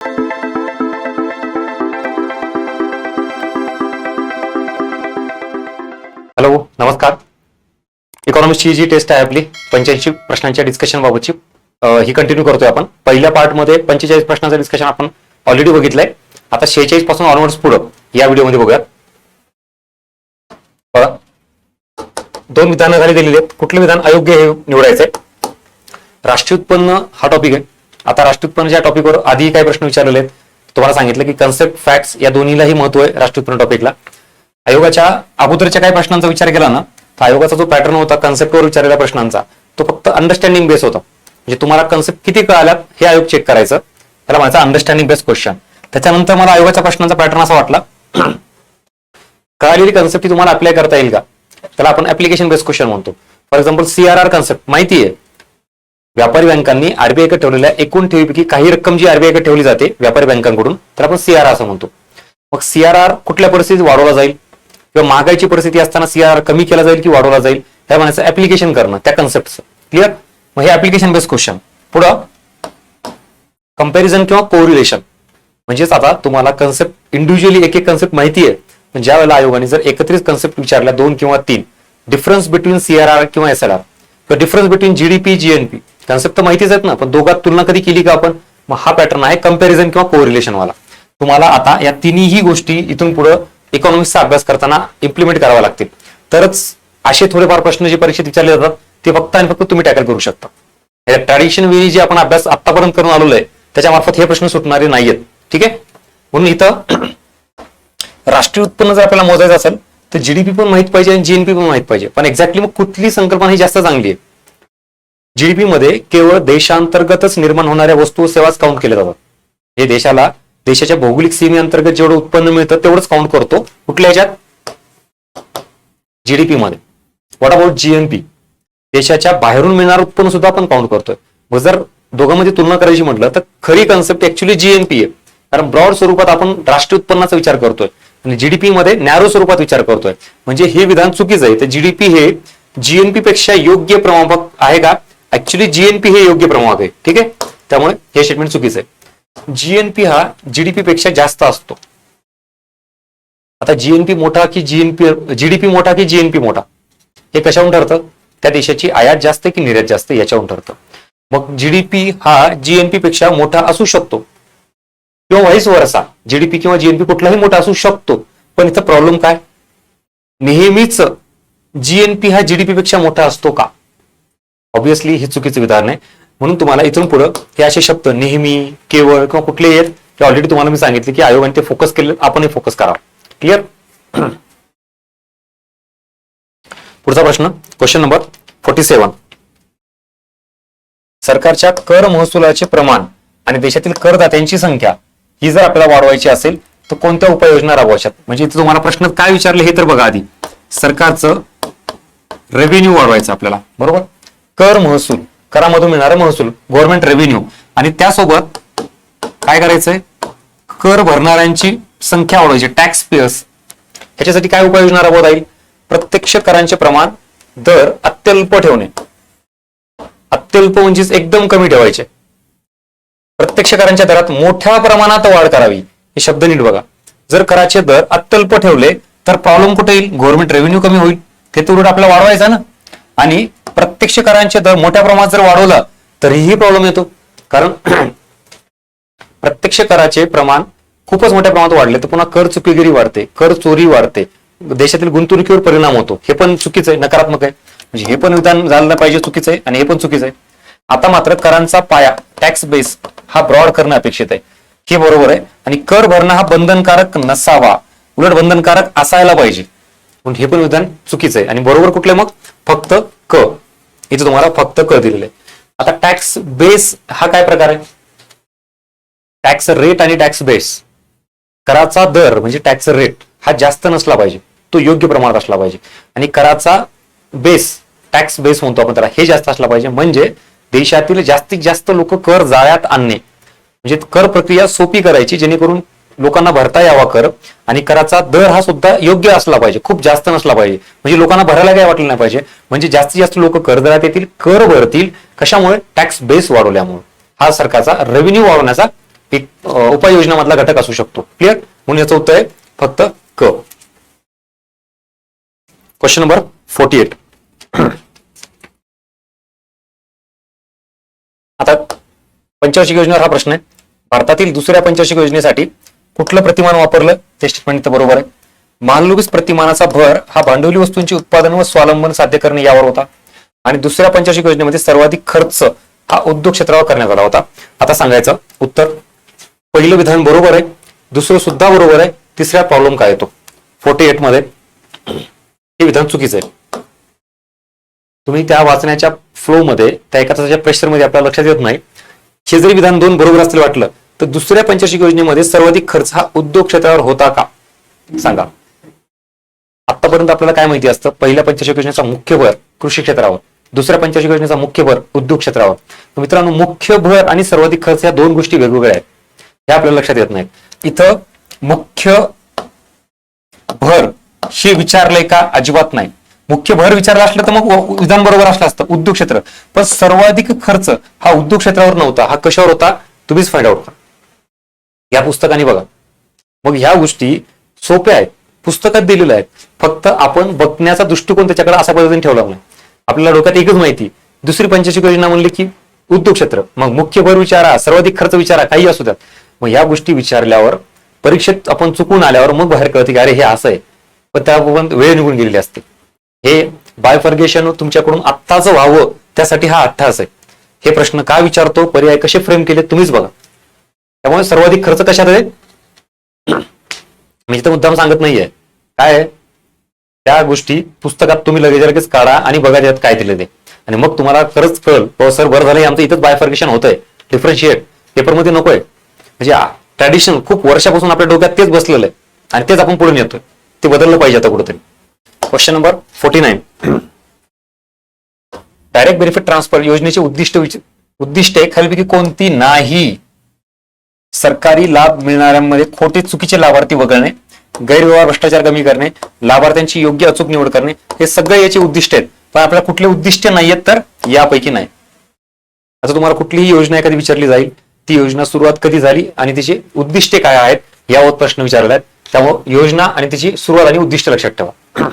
Hello, नमस्कार. इकॉनॉमिक्सची जी taste आहे आपली 85 प्रश्नांच्या डिस्कशन बाबतची ही कंटिन्यू करतोय आपण. पहिल्या पार्टमध्ये 45 प्रश्नांचं डिस्कशन आपण ऑलरेडी बघितलंय. आता 46 पासून ऑनवर्ड्स पुढं या व्हिडिओमध्ये बघूयात. बघा, 2 विधानं खाली दिलेली आहेत. कुठलं विधान अयोग्य हे निवडायचंय. राष्ट्रीय उत्पन्न हा टॉपिक आहे. आता राष्ट्रीय उत्पन्नाच्या टॉपिकवर आधी काही प्रश्न विचारलेले आहेत. तुम्हाला सांगितलं की कन्सेप्ट, फॅक्ट्स या दोन्हीलाही महत्व आहे राष्ट्रीय उत्पन्न टॉपिकला. आयोगाच्या अगोदरच्या काही प्रश्नांचा विचार केला ना, तर आयोगाचा जो पॅटर्न होता कन्सेप्टवर विचारलेल्या प्रश्नांचा, तो फक्त अंडरस्टँडिंग बेस होता. म्हणजे तुम्हाला कन्सेप्ट किती कळाल्यात हे आयोग चेक करायचं. त्याला म्हणायचं अंडरस्टँडिंग बेस क्वेश्चन. त्याच्यानंतर मला आयोगाच्या प्रश्नांचा पॅटर्न असा वाटला, कळालेली कन्सेप्ट ही तुम्हाला अप्लाय करता येईल का, त्याला आपण ऍप्लिकेशन बेस क्वेश्चन म्हणतो. फॉर एक्झाम्पल CRR कन्सेप्ट माहिती आहे. व्यापारी बँकांनी आरबीआयकडे ठेवलेल्या एकूण ठेवीपैकी काही रक्कम जी आरबीआयकडे ठेवली जाते व्यापारी बँकांकडून, तर आपण CRR असं म्हणतो. मग CRR कुठल्या परिस्थितीत वाढवला जाईल किंवा महागाईची परिस्थिती असताना CRR कमी केला जाईल की वाढवला जाईल, हे म्हणायचं ऍप्लिकेशन करणं त्या कन्सेप्टचं. क्लिअर. मग हे ऍप्लिकेशन बेस क्वेश्चन. पुढं कंपॅरिझन किंवा कोरिलेशन, म्हणजेच आता तुम्हाला कन्सेप्ट इंडिव्हिज्युअली एक एक कन्सेप्ट माहिती आहे, पण ज्या वेळेला आयोगाने जर एकत्रित कन्सेप्ट विचारल्या 2 किंवा 3, डिफरन्स बिटवीन CRR किंवा SLR किंवा difference between GDP GNP, concept तर माहितीच आहेत ना, पण दोघात तुलना कधी केली का आपण, मग हा पॅटर्न आहे कंपॅरिझन किंवा कोरिलेशन वाला. तुम्हाला आता या तिन्ही गोष्टी इथून पुढे इकॉनॉमिक्सचा अभ्यास करताना इम्प्लिमेंट करावा लागतील. तरच असे थोडेफार प्रश्न जे परीक्षेत विचारले जातात ते फक्त आणि फक्त तुम्ही टॅकल करू शकता. ट्रॅडिशन वेळी जे आपण अभ्यास आतापर्यंत करून आलेलो आहे त्याच्यामार्फत हे प्रश्न सुटणारे नाहीयेत. ठीक आहे. म्हणून इथं राष्ट्रीय उत्पन्न जर आपल्याला मोजायचं असेल तर GDP पण माहित पाहिजे आणि GNP पण माहित पाहिजे. पण एक्झॅक्टली मग कुठली संकल्पना ही जास्त चांगली आहे. GDP मध्ये केवळ देशांतर्गतच निर्माण होणाऱ्या वस्तू व सेवाच काउंट केले जातात. हे देशाच्या भौगोलिक सीमेअंतर्गत जेवढं उत्पन्न मिळतं तेवढंच काउंट करतो. कुठल्या ह्याच्यात? GDP मध्ये. What about GNP? देशाच्या बाहेरून मिळणारं उत्पन्न सुद्धा आपण काउंट करतोय. मग जर दोघांमध्ये तुलना करायची म्हटलं तर खरी कन्सेप्ट ऍक्च्युली GNP आहे. कारण ब्रॉड स्वरूपात आपण राष्ट्रीय उत्पन्नाचा विचार करतोय आणि GDP मध्ये नॅरो स्वरूपात विचार करतोय. म्हणजे हे विधान चुकीचं आहे. तर GDP हे GNP पेक्षा योग्य प्रमाणात आहे का? ऍक्च्युली GNP हे योग्य प्रमाणात आहे. ठीक आहे. त्यामुळे हे स्टेटमेंट चुकीचं आहे. GNP हा GDP पेक्षा जास्त असतो. आता GNP मोठा की GDP मोठा की GNP मोठा, हे कशावरून ठरतं? त्या देशाची आयात जास्त की निर्यात जास्त याच्यावरून ठरतं. मग GDP हा GNP पेक्षा मोठा असू शकतो किंवा व्हाईस वर्सा, GDP किंवा GNP कुठलाही मोठा असू शकतो. पण इथं प्रॉब्लेम काय? नेहमीच GNP हा GDP पेक्षा मोठा असतो का? ऑब्व्हियसली हे चुकीचं विधान आहे. म्हणून तुम्हाला इथून पुढे हे असे शब्द नेहमी, केवळ किंवा कुठले आहेत ते ऑलरेडी तुम्हाला मी सांगितले की आयोगाने ते फोकस केले, आपणही फोकस करावा. क्लिअर. पुढचा प्रश्न, क्वेश्चन नंबर 47. सरकारच्या कर महसुलाचे प्रमाण आणि देशातील करदात्यांची संख्या ही जर आपल्याला वाढवायची असेल तर कोणत्या उपाययोजना राबवायच्यात? म्हणजे इथे तुम्हाला प्रश्न काय विचारले हे तर बघा आधी. सरकारचं रेव्हेन्यू वाढवायचं आपल्याला, बरोबर. कर महसूल, करामधून मिळणारा महसूल, गव्हर्नमेंट रेव्हेन्यू, आणि त्यासोबत काय करायचंय? कर भरणाऱ्यांची संख्या वाढवायची, टॅक्स पेयर्स. ह्याच्यासाठी काय उपाययोजना राबवता येईल? प्रत्यक्ष करांचे प्रमाण दर अत्यल्प ठेवणे. अत्यल्प म्हणजेच एकदम कमी ठेवायचे. प्रत्यक्ष करांच्या दरात मोठ्या प्रमाणात वाढ करावी. हे शब्द नीट बघा. जर कराचे दर अत्यल्प ठेवले तर प्रॉब्लेम कुठे येईल? गव्हर्नमेंट रेव्हेन्यू कमी होईल. ते तर उलट आपल्याला वाढवायचा ना. आणि प्रत्यक्ष करांचे दर मोठ्या प्रमाणात जर वाढवला तरीही प्रॉब्लेम येतो. कारण प्रत्यक्ष कराचे प्रमाण खूपच मोठ्या प्रमाणात वाढले तर पुन्हा कर चुकीगिरी वाढते, कर चोरी वाढते, देशातील गुंतवणुकीवर परिणाम होतो. हे पण चुकीचं आहे, नकारात्मक आहे. म्हणजे हे पण विधान झालं पाहिजे, चुकीचं आहे, आणि हे पण चुकीचं आहे. आता मात्र करांचा पाया, टॅक्स बेस हा ब्रॉड करणं अपेक्षित आहे. हे बरोबर आहे. आणि कर भरणं हा बंधनकारक नसावा, उलट बंधनकारक असायला पाहिजे. पण हे पण विधान चुकीचं आहे. आणि बरोबर कुठले? मग फक्त क. इथे तुम्हाला फक्त क दिलेलं आहे. आता टॅक्स बेस हा काय प्रकार आहे? टॅक्स रेट आणि टॅक्स बेस. कराचा दर म्हणजे टॅक्स रेट हा जास्त नसला पाहिजे, तो योग्य प्रमाणात असला पाहिजे. आणि कराचा बेस, टॅक्स बेस म्हणतो आपण त्याला, हे जास्त असला पाहिजे. म्हणजे देशातील जास्तीत जास्त लोक कर जाळ्यात आणणे, म्हणजे कर प्रक्रिया सोपी करायची जेणेकरून लोकांना भरता यावा कर. आणि कराचा दर हा सुद्धा योग्य असला पाहिजे, खूप जास्त नसला पाहिजे. म्हणजे लोकांना भरायला काय वाटलं नाही पाहिजे. म्हणजे जास्तीत जास्त लोक कर दरात येतील, कर भरतील. कशामुळे? टॅक्स बेस वाढवल्यामुळे. हा सरकारचा रेव्हेन्यू वाढवण्याचा एक उपाययोजनामधला घटक असू शकतो. क्लिअर? म्हणून याचं उत्तर आहे फक्त क. Question number 48. आता पंचवार्षिक योजनेवर हा प्रश्न आहे. भारतातील दुसऱ्या पंचवार्षिक योजनेसाठी कुठलं प्रतिमान वापरलं? ते स्टेटमेंट इथं बरोबर आहे. मालनुबिस प्रतिमानाचा भर हा भांडवली वस्तूंची उत्पादन व स्वावलंबन साध्य करणे यावर होता आणि दुसऱ्या पंचवार्षिक योजनेमध्ये सर्वाधिक खर्च हा उद्योग क्षेत्रावर करण्यात आला होता. आता सांगायचं उत्तर. पहिलं विधान बरोबर आहे, दुसरं सुद्धा बरोबर आहे, तिसरा प्रॉब्लेम काय येतो 48 मध्ये हे विधान चुकीचं आहे. तुम्ही त्या वाचण्याच्या फ्लो मध्ये त्या एका तासाच्या प्रेशर मध्ये आपल्याला लक्षात येत नाही. हे जरी विधान 2 बरोबर असतील वाटलं तर दुसऱ्या पंचवार्षिक योजनेमध्ये सर्वाधिक खर्च हा उद्योग क्षेत्रावर होता का सांगा. आतापर्यंत आपल्याला काय माहिती असतं? पहिल्या पंचवार्षिक योजनेचा मुख्य भर कृषी क्षेत्रावर, दुसऱ्या पंचवार्षिक योजनेचा मुख्य भर उद्योग क्षेत्रावर. मित्रांनो, मुख्य भर आणि सर्वाधिक खर्च या दोन गोष्टी वेगवेगळ्या आहेत, हे आपल्याला लक्षात येत नाहीत. इथं मुख्य भर हे विचारलंय का? अजिबात नाही. मुख्य भर विचारला असलं तर मग विधान बरोबर असलं असतं उद्योग क्षेत्र, पण सर्वाधिक खर्च हा उद्योग क्षेत्रावर नव्हता. हा कशावर होता तुम्हीच फाइंड आउट करा. या पुस्तकाने बघा. मग ह्या गोष्टी सोप्या आहेत, पुस्तकात दिलेल्या आहेत, फक्त आपण बघण्याचा दृष्टिकोन त्याच्याकडे अशा पद्धतीने ठेवला नाही. आपल्याला डोक्यात एकच माहिती, दुसरी पंचवार्षिक योजना म्हणली की उद्योग क्षेत्र, मग मुख्य भर विचारा, सर्वाधिक खर्च विचारा, काही असू द्यात. मग या गोष्टी विचारल्यावर परीक्षेत आपण चुकून आल्यावर मग बाहेर कळते की अरे हे असं आहे, पण त्यापर्यंत वेळ निघून गेलेली असते. हे बायफर्गेशन तुमच्याकडून आत्ताच व्हावं त्यासाठी हा अट्टहास आहे. हे प्रश्न का विचारतो, पर्याय कसे फ्रेम केले तुम्हीच बघा. त्यामुळे सर्वाधिक खर्च कशात आहे मी तर मुद्दाम सांगत नाहीये. काय त्या गोष्टी पुस्तकात तुम्ही लगेच काढा आणि बघा त्यात काय दिले ते, आणि मग तुम्हाला खरंच कळ हो सर बरं झालं आमचं इथंच बायफर्गेशन होतंय, डिफरन्शिएट पेपरमध्ये नकोय. म्हणजे ट्रॅडिशन खूप वर्षापासून आपल्या डोक्यात तेच बसलेलं आहे आणि तेच आपण पुढे येतोय, ते बदललं पाहिजे आता कुठेतरी. Question number 49. Direct benefit transfer योजनेचे उद्दिष्टे खालीलपैकी कोणती नाही? सरकारी लाभ मिळणाऱ्यांमध्ये खोटे चुकीचे लाभार्थी वगळणे, गैरव्यवहार भ्रष्टाचार कमी करणे, लाभार्थ्यांची योग्य अचूक निवड करणे, हे सगळे याचे उद्दिष्ट आहेत. पण आपल्याला कुठले उद्दिष्ट नाहीयेत तर यापैकी नाही. आता तुम्हाला कुठलीही योजना एखादी विचारली जाईल, ती योजना सुरुवात कधी झाली आणि तिचे उद्दिष्टे काय आहेत यावर प्रश्न विचारले आहेत. त्यामुळे योजना आणि तिची सुरुवात आणि उद्दिष्ट लक्षात ठेवा.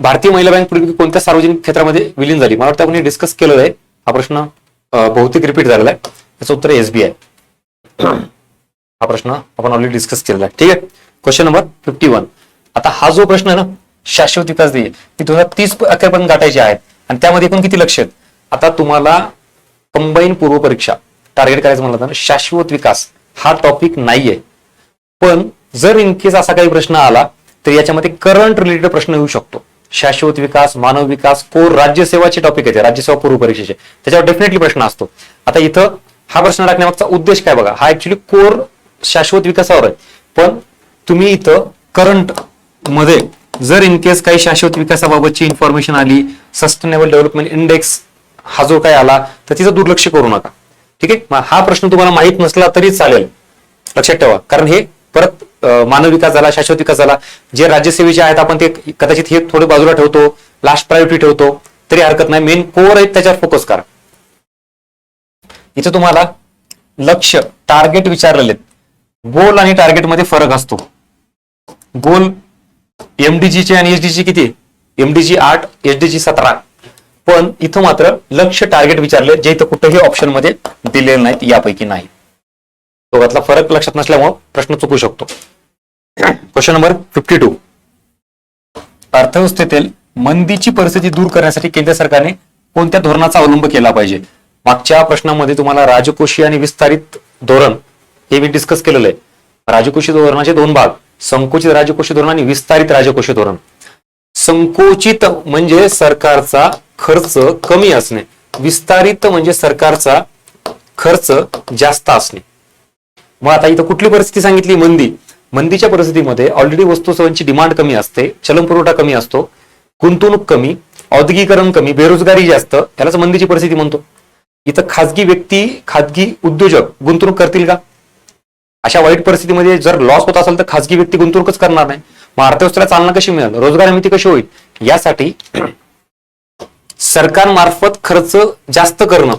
भारतीय महिला बँक पूर्वी कोणत्या सार्वजनिक क्षेत्रामध्ये विलीन झाली? मला वाटतं आपण डिस्कस केलेलं आहे. हा प्रश्न बहुतेक रिपीट झालेला आहे. त्याचं उत्तर एसबीआय. हा प्रश्न आपण ऑलरेडी डिस्कस केलेला आहे. ठीक आहे. Question number 51. आता हा जो प्रश्न आहे ना, शाश्वत विकास ध्येय ती 2030 अखेरपर्यंत गाठायची आहेत आणि त्यामध्ये एकूण किती लक्ष आहेत? आता तुम्हाला कंबाईन पूर्व परीक्षा टार्गेट करायचं म्हणलं तर शाश्वत विकास हा टॉपिक नाहीये, पण जर इन केस असा काही प्रश्न आला तर याच्यामध्ये करंट रिलेटेड प्रश्न येऊ शकतो. शाश्वत विकास, मानव विकास, कोर राज्यसेवाचे टॉपिक आहेत, राज्यसेवा पूर्व परीक्षेचे, त्याच्यावर डेफिनेटली प्रश्न असतो. आता इथं हा प्रश्न टाकण्यामागचा उद्देश काय बघा, हा ऍक्च्युली कोर शाश्वत विकासावर आहे, पण तुम्ही इथं करंट मध्ये जर इन केस काही शाश्वत विकासाबाबतची इन्फॉर्मेशन आली, सस्टेनेबल डेव्हलपमेंट इंडेक्स हा जो काय आला तर तिचं दुर्लक्ष करू नका. ठीक आहे. हा प्रश्न तुम्हाला माहित नसला तरी चालेल, लक्षात ठेवा, कारण हे परत मानव विकास झाला, शाश्वत विकास झाला, जे राज्यसेवेचे आहेत आपण ते कदाचित हे थोडे बाजूला ठेवतो, लास्ट प्रायोरिटी ठेवतो तरी हरकत नाही. मेन कोर आहेत त्याच्यावर फोकस करा. इथे तुम्हाला लक्ष टार्गेट विचारलेले आहेत. गोल आणि टार्गेट मध्ये फरक असतो. गोल एमडीजी आणि एसडीजी किती? एमडीजी 8, एसडीजी 17, पण इथं मात्र लक्ष टार्गेट विचारले जे इथं कुठेही ऑप्शन मध्ये दिलेले नाहीत, यापैकी नाही. दोघातला फरक लक्षात नसल्यामुळे प्रश्न चुकू शकतो. Question number 52. अर्थव्यवस्थेतील मंदीची परिस्थिती दूर करण्यासाठी केंद्र सरकारने कोणत्या धोरणाचा अवलंब केला पाहिजे? मागच्या प्रश्नामध्ये तुम्हाला राजकोषीय आणि विस्तारित धोरण हे मी डिस्कस केलेलं आहे. राजकोषीय धोरणाचे 2 भाग, संकुचित राजकोषीय धोरण आणि विस्तारित राजकोषीय धोरण. संकुचित म्हणजे सरकारचा खर्च कमी असणे, विस्तारित म्हणजे सरकारचा खर्च जास्त असणे. मग आता इथं कुठली परिस्थिती सांगितली? मंदी. मंदीच्या परिस्थितीमध्ये ऑलरेडी वस्तू सेवांची डिमांड कमी असते, चलन पुरवठा कमी असतो, गुंतवणूक कमी, औद्योगिकरण कमी, बेरोजगारी जास्त, यालाच मंदीची परिस्थिती म्हणतो. इथं खाजगी व्यक्ती, खाजगी उद्योजक गुंतवणूक करतील का? अशा वाईट परिस्थितीमध्ये जर लॉस होत असेल तर खाजगी व्यक्ती गुंतवणूकच करणार नाही. मग अर्थव्यवस्थेला चालना कशी मिळेल? रोजगार निर्मिती कशी होईल? यासाठी सरकारमार्फत खर्च जास्त करणं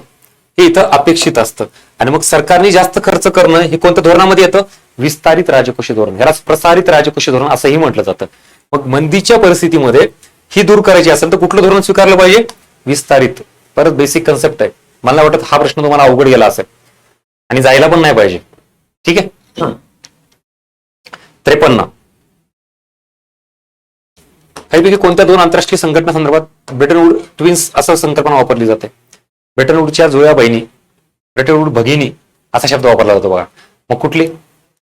हे इथं अपेक्षित असतं. आणि मग सरकारने जास्त खर्च करणं हे कोणत्या धोरणामध्ये येतं? विस्तारित राजकोषीय धोरण, ह्याला प्रसारित राजकोषीय धोरण असंही म्हटलं जातं. मग मंदीच्या परिस्थितीमध्ये ही दूर करायची असेल तर कुठलं धोरण स्वीकारलं पाहिजे? विस्तारित. परत बेसिक कन्सेप्ट आहे, मला नाही वाटत हा प्रश्न तुम्हाला अवघड गेला असेल आणि जायला पण नाही पाहिजे. ठीक आहे. 53 काहीपैकी कोणत्या दोन आंतरराष्ट्रीय संघटना संदर्भात ब्रेटन वूड ट्विन्स असं संकल्पना वापरली जाते? ब्रेटन वूडच्या जुळ्या बहिणी, ब्रेटन वूड भगिनी असा शब्द वापरला जातो बघा. मग कुठली?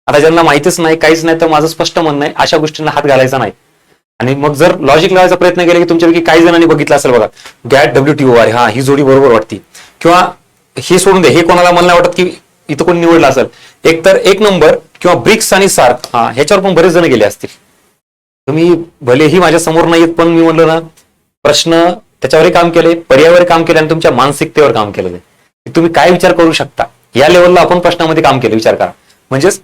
आता ज्यांना माहितीच नाही, काहीच नाही, तर माझं स्पष्ट म्हणणं आहे अशा गोष्टींना हात घालायचा नाही. आणि मग जर लॉजिक लावायचा प्रयत्न केला की तुमच्यापैकी काही जणांनी बघितलं असेल बघा, गॅट WTO, अरे हा ही जोडी बरोबर वाटती, किंवा हे सोडून दे, हे कोणाला मला नाही वाटत की इथं कोणी निवडलं असेल. एक तर एक नंबर किंवा ब्रिक्स आणि सार्क, हा ह्याच्यावर पण बरेच जण गेले असतील. तुम्ही भलेही माझ्या समोर नाही येत, पण मी म्हणलं ना, प्रश्न त्याच्यावरही काम केले, पर्यायावर काम केले आणि तुमच्या मानसिकतेवर काम केलं. तुम्ही काय विचार करू शकता या लेवलला आपण प्रश्नामध्ये काम केलं, विचार करा. म्हणजेच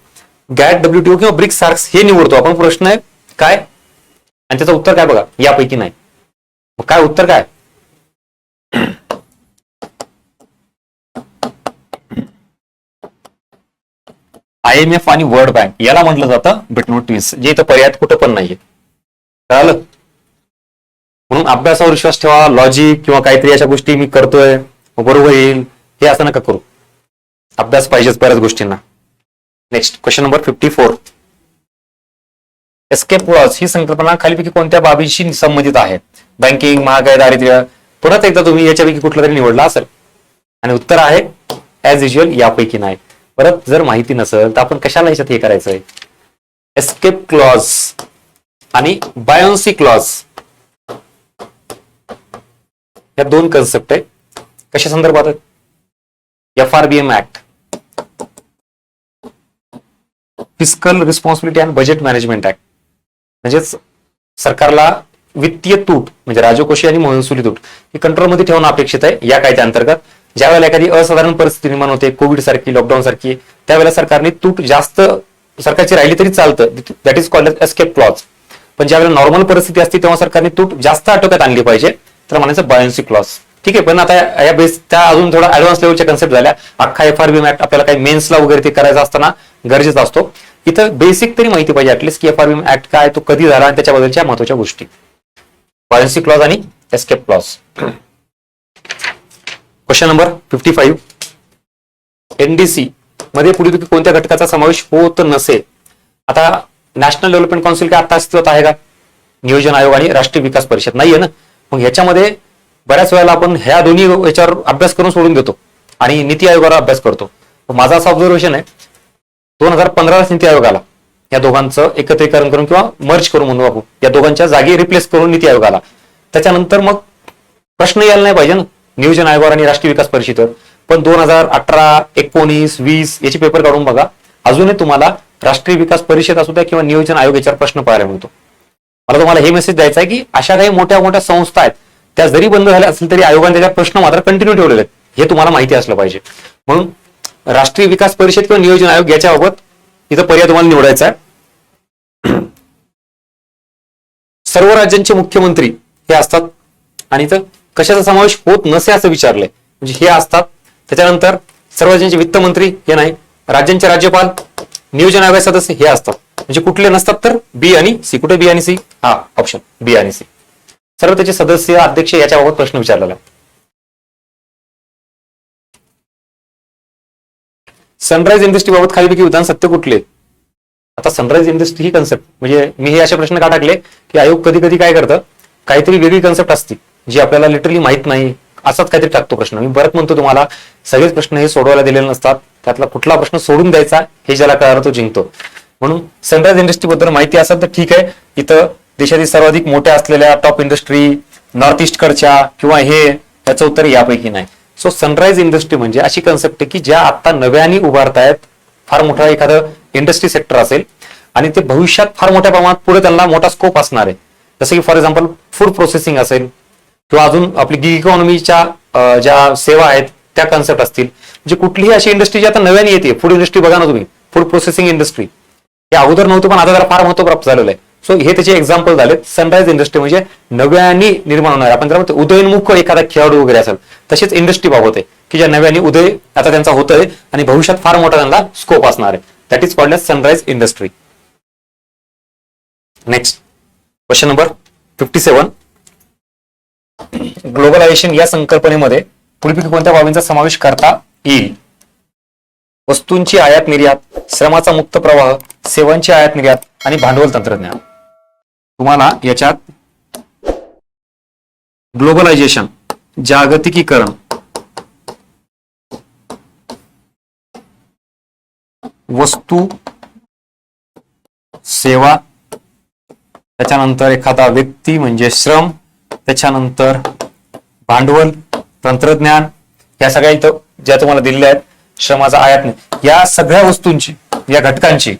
गॅट WTO किंवा ब्रिक्स सार्क्स हे निवडतो आपण. प्रश्न आहे काय आणि त्याचं उत्तर काय बघा, यापैकी नाही. मग काय उत्तर काय? IMF आणि वर्ल्ड बँक याला म्हटलं जातं ब्रेटन वूड ट्विन्स, जे इथं पर्याय कुठं पण नाहीये. कळालं? म्हणून अभ्यासावर विश्वास ठेवा, लॉजिक किंवा काहीतरी अशा गोष्टी मी करतोय बरोबर येईल हे असं नका करू. अभ्यास पाहिजेच बऱ्याच गोष्टींना. Next question number 54. Escape clause ही संकल्पना खालीपैकी कोणत्या बाबींशी संबंधित आहे? बँकिंग, महागाई, दारिद्र्य. परत एकदा तुम्ही याच्यापैकी कुठला तरी निवडला असेल आणि उत्तर आहे ऍज युज्युअल यापैकी नाही. परत जर माहिती नसेल तर आपण कशाला याच्यात हे करायचंय? एस्केप क्लॉज आणि बायोन्सी क्लॉज या दोन कन्सेप्ट आहे. कशा संदर्भात आहेत? FRBM act, fiscal responsibility and budget management act. म्हणजेच सरकारला वित्तीय तूट म्हणजे राजकोषीय आणि महसुली तूट ही कंट्रोलमध्ये ठेवणं अपेक्षित आहे या कायद्या अंतर्गत. ज्या वेळेला एखादी असाधारण परिस्थिती निर्माण होते, कोविड सारखी, लॉकडाऊन सारखी, त्यावेळेला सरकारने तूट जास्त सरकारची राहिली तरी चालतं, that is called escape clause. पण ज्यावेळेला नॉर्मल परिस्थिती असते तेव्हा सरकारने तूट जास्त आटोक्यात आणली पाहिजे, तर म्हणायचं बायोन्सी क्लॉज. ठीक आहे. पण आता या बेस त्या अजून थोडा ऍडव्हान्स लेवलच्या कन्सेप्ट झाल्या. अख्खा FRBM ऍक्ट आपल्याला काही मेन्सला वगैरे ते करायचं असताना गरजेचा असतो. इथं बेसिक तरी माहिती पाहिजे ऍटलीस्ट की FRBM ऍक्ट काय, तो कधी झाला आणि त्याच्याबद्दलच्या महत्वाच्या गोष्टी. बायोन्सी क्लॉज आणि escape clause. Question number 55. NDC मध्ये पुढील कोणत्या घटकाचा समावेश होत नसेल? आता नॅशनल डेव्हलपमेंट काउन्सिल काय आता अस्तित्वात आहे का? नियोजन आयोग आणि राष्ट्रीय विकास परिषद नाहीये ना. मग ह्याच्यामध्ये बऱ्याच वेळेला आपण ह्या दोन्ही याच्यावर अभ्यास करून सोडून देतो आणि नीती आयोगावर अभ्यास करतो. माझा असं ऑब्झर्वेशन आहे, 2015 नीती आयोग आला, या दोघांचं एकत्रीकरण करून किंवा मर्ज करून म्हणू आपण, या दोघांच्या जागी रिप्लेस करून नीती आयोग आला. त्याच्यानंतर मग प्रश्न यायला नाही पाहिजे ना नियोजन आयोगावर आणि राष्ट्रीय विकास परिषदेवर. पण 2018, 19, 20 याचे पेपर काढून बघा, अजूनही तुम्हाला राष्ट्रीय विकास परिषद असू द्या किंवा नियोजन आयोग याच्यावर प्रश्न पाहायला मिळतो. मला तुम्हाला हे मेसेज द्यायचा आहे की अशा काही मोठ्या मोठ्या संस्था आहेत, त्या जरी बंद झाल्या असेल तरी आयोगाने त्याच्या प्रश्न मात्र कंटिन्यू ठेवलेले आहेत, हे तुम्हाला माहिती असलं पाहिजे. म्हणून राष्ट्रीय विकास परिषद किंवा नियोजन आयोग याच्याबाबत इथं पर्याय तुम्हाला निवडायचा आहे. सर्व राज्यांचे मुख्यमंत्री हे असतात आणि इथं कशाचा समावेश होत नसे असं विचारलंय, म्हणजे हे असतात. त्याच्यानंतर सर्व राज्यांचे वित्तमंत्री हे नाही, राज्यांचे राज्यपाल, नियोजन आयोग सदस्य हे असतात. म्हणजे कुठले नसतात तर B आणि C. कुठे B आणि C? हा ऑप्शन B आणि C. सर्व त्याचे सदस्य, अध्यक्ष याच्याबाबत प्रश्न विचारलेला आहे. सनराइज इंडस्ट्री बाबत खालीपैकी विधान सत्य कुठले? आता सनराइज इंडस्ट्री ही कन्सेप्ट, म्हणजे मी हे असे प्रश्न का टाकले की आयोग कधी कधी काय करतं, काहीतरी वेगळी कन्सेप्ट असते जी आपल्याला लिटरली माहित नाही, असाच काहीतरी टाकतो प्रश्न. मी बरं म्हणतो तुम्हाला, सगळेच प्रश्न हे सोडवायला दिलेले नसतात, त्यातला कुठला प्रश्न सोडून द्यायचा हे ज्याला कळाला तो जिंकतो. म्हणून सनराइज इंडस्ट्री बद्दल माहिती असेल तर ठीक आहे. इथं देशातील सर्वाधिक मोठ्या असलेल्या टॉप इंडस्ट्री नॉर्थ ईस्ट कडच्या किंवा हे, याचं उत्तर यापैकी नाही. सो सनराइज इंडस्ट्री म्हणजे अशी कन्सेप्ट आहे की ज्या आता नव्याने उभारतायत, फार मोठा एखादं इंडस्ट्री सेक्टर असेल आणि ते भविष्यात फार मोठ्या प्रमाणात पुढे त्यांना मोठा स्कोप असणार आहे. जसं की फॉर एक्झाम्पल फूड प्रोसेसिंग असेल किंवा अजून आपली गिग इकॉनॉमीच्या ज्या सेवा आहेत त्या कन्सेप्ट असतील. म्हणजे कुठलीही अशी इंडस्ट्री जी आता नव्याने येते, फूड इंडस्ट्री बघा ना तुम्ही, फूड प्रोसेसिंग इंडस्ट्री हे अगोदर नव्हतं पण आता जरा फार महत्व प्राप्त झालेलं आहे. सो हे त्याचे एक्झाम्पल झाले. सनराइज इंडस्ट्री म्हणजे नव्याने निर्माण होणार, आपण जर उदयोन्मुख एखादा खेळाडू वगैरे असेल तसेच इंडस्ट्री बाबत आहे की ज्या नव्याने उदय आता त्यांचा होतोय आणि भविष्यात फार मोठा त्यांना स्कोप असणार आहे. That is called as sunrise industry. Next question number 57. Globalisation या संकल्पनेमध्ये पुढील कोणत्या बाबींचा समावेश करता येईल? वस्तूंची आयात निर्यात, श्रमाचा मुक्त प्रवाह, सेवांची आयात निर्यात आणि भांडवल तंत्रज्ञान. तुम्हाला याच्यात ग्लोबलायझेशन, जागतिकीकरण, वस्तू, सेवा, त्याच्यानंतर एखादा व्यक्ती म्हणजे श्रम, त्याच्यानंतर भांडवल, तंत्रज्ञान, या सगळ्या इथं ज्या तुम्हाला दिलेल्या आहेत, श्रमाचा आयात नाही, या सगळ्या वस्तूंची, या घटकांची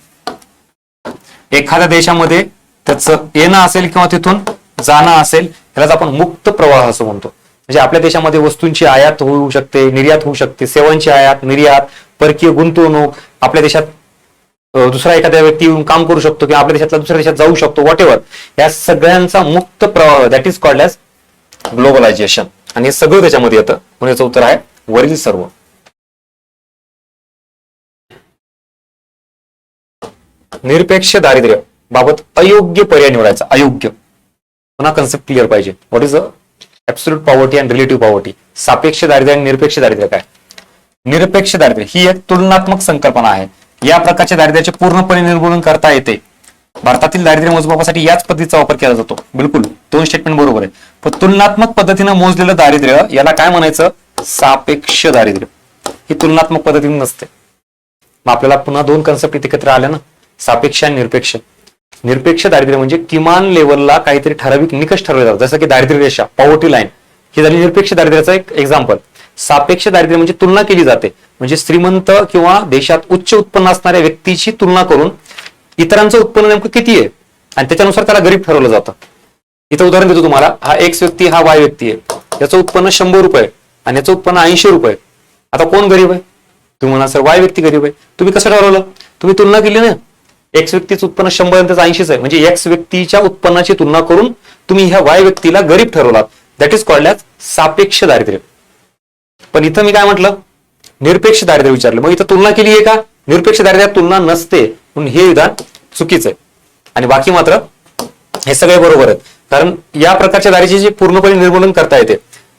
एखाद्या देशामध्ये त्याचं येणं असेल किंवा तिथून जाणं असेल, यालाच आपण मुक्त प्रवाह असं म्हणतो. म्हणजे आपल्या देशामध्ये वस्तूंची आयात होऊ शकते, निर्यात होऊ शकते, सेवांची आयात निर्यात, परकीय गुंतवणूक, आपल्या देशात दुसरा एखाद्या व्यक्ती येऊन काम करू शकतो किंवा आपल्या देशातला दुसऱ्या देशात जाऊ शकतो, व्हॉट एव्हर, या सगळ्यांचा मुक्त प्रवाह, that is called as globalisation. आणि हे सगळं त्याच्यामध्ये येतं, म्हणून याचं उत्तर आहे वरील सर्व. निरपेक्ष दारिद्र्य बाबत अयोग्य पर्याय निवडायचा. अयोग्य, पुन्हा कन्सेप्ट क्लिअर पाहिजे. What is absolute poverty and relative poverty. सापेक्ष दारिद्र्य आणि निरपेक्ष दारिद्र्य काय? निरपेक्ष दारिद्र्य ही एक तुलनात्मक संकल्पना आहे. या प्रकारच्या दारिद्र्याचे पूर्णपणे निर्मूलन करता येते. भारतातील दारिद्र्य मोजमापासाठी याच पद्धतीचा वापर केला जातो. बिलकुल, दोन स्टेटमेंट बरोबर आहे. पण तुलनात्मक पद्धतीने मोजलेलं दारिद्र्य याला काय म्हणायचं? सापेक्ष दारिद्र्य. ही तुलनात्मक पद्धतीने नसते. मग आपल्याला पुन्हा दोन कन्सेप्ट इथे एकत्र आल्या ना, सापेक्ष आणि निरपेक्ष. निरपेक्ष दारिद्र्य म्हणजे किमान लेवलला काहीतरी ठराविक निकष ठरवले जातात, जसं की दारिद्र्य रेषा, पॉवर्टी लाईन, ही झाली निरपेक्ष दारिद्र्याचं एक एक्झाम्पल. सापेक्ष दारिद्र्य म्हणजे तुलना केली जाते, म्हणजे श्रीमंत किंवा देशात उच्च उत्पन्न असणाऱ्या व्यक्तीची तुलना करून इतरांचं उत्पन्न नेमकं किती आहे आणि त्याच्यानुसार त्याला गरीब ठरवलं जातं. इथं उदाहरण देतो तुम्हाला. हा एक्स व्यक्ती, हा वाय व्यक्ती आहे, याचं उत्पन्न 100 रुपये आणि याचं उत्पन्न 80 रुपये. आता कोण गरीब आहे? तुम्ही म्हणा सर वाय व्यक्ती गरीब आहे. तुम्ही कसं ठरवलं? तुम्ही तुलना केली ना. एक्स व्यक्तीचं उत्पन्न 100 आणि त्याचं 80 आहे, म्हणजे एक्स व्यक्तीच्या उत्पन्नाची तुलना करून तुम्ही ह्या वाय व्यक्तीला गरीब ठरवलात. दॅट इज कॉल्ड ॲज सापेक्ष दारिद्र्य. पण इथं मी काय म्हटलं? निरपेक्ष दारिद्र्य विचारलं. मग इथं तुलना केली आहे का? निरपेक्ष दारिद्र्यात तुलना नसते, म्हणून हे विधान चुकीचं आहे. आणि बाकी मात्र हे सगळे बरोबर आहेत, कारण या प्रकारच्या दारिद्र्याचे पूर्णपणे निर्मूलन करता येते.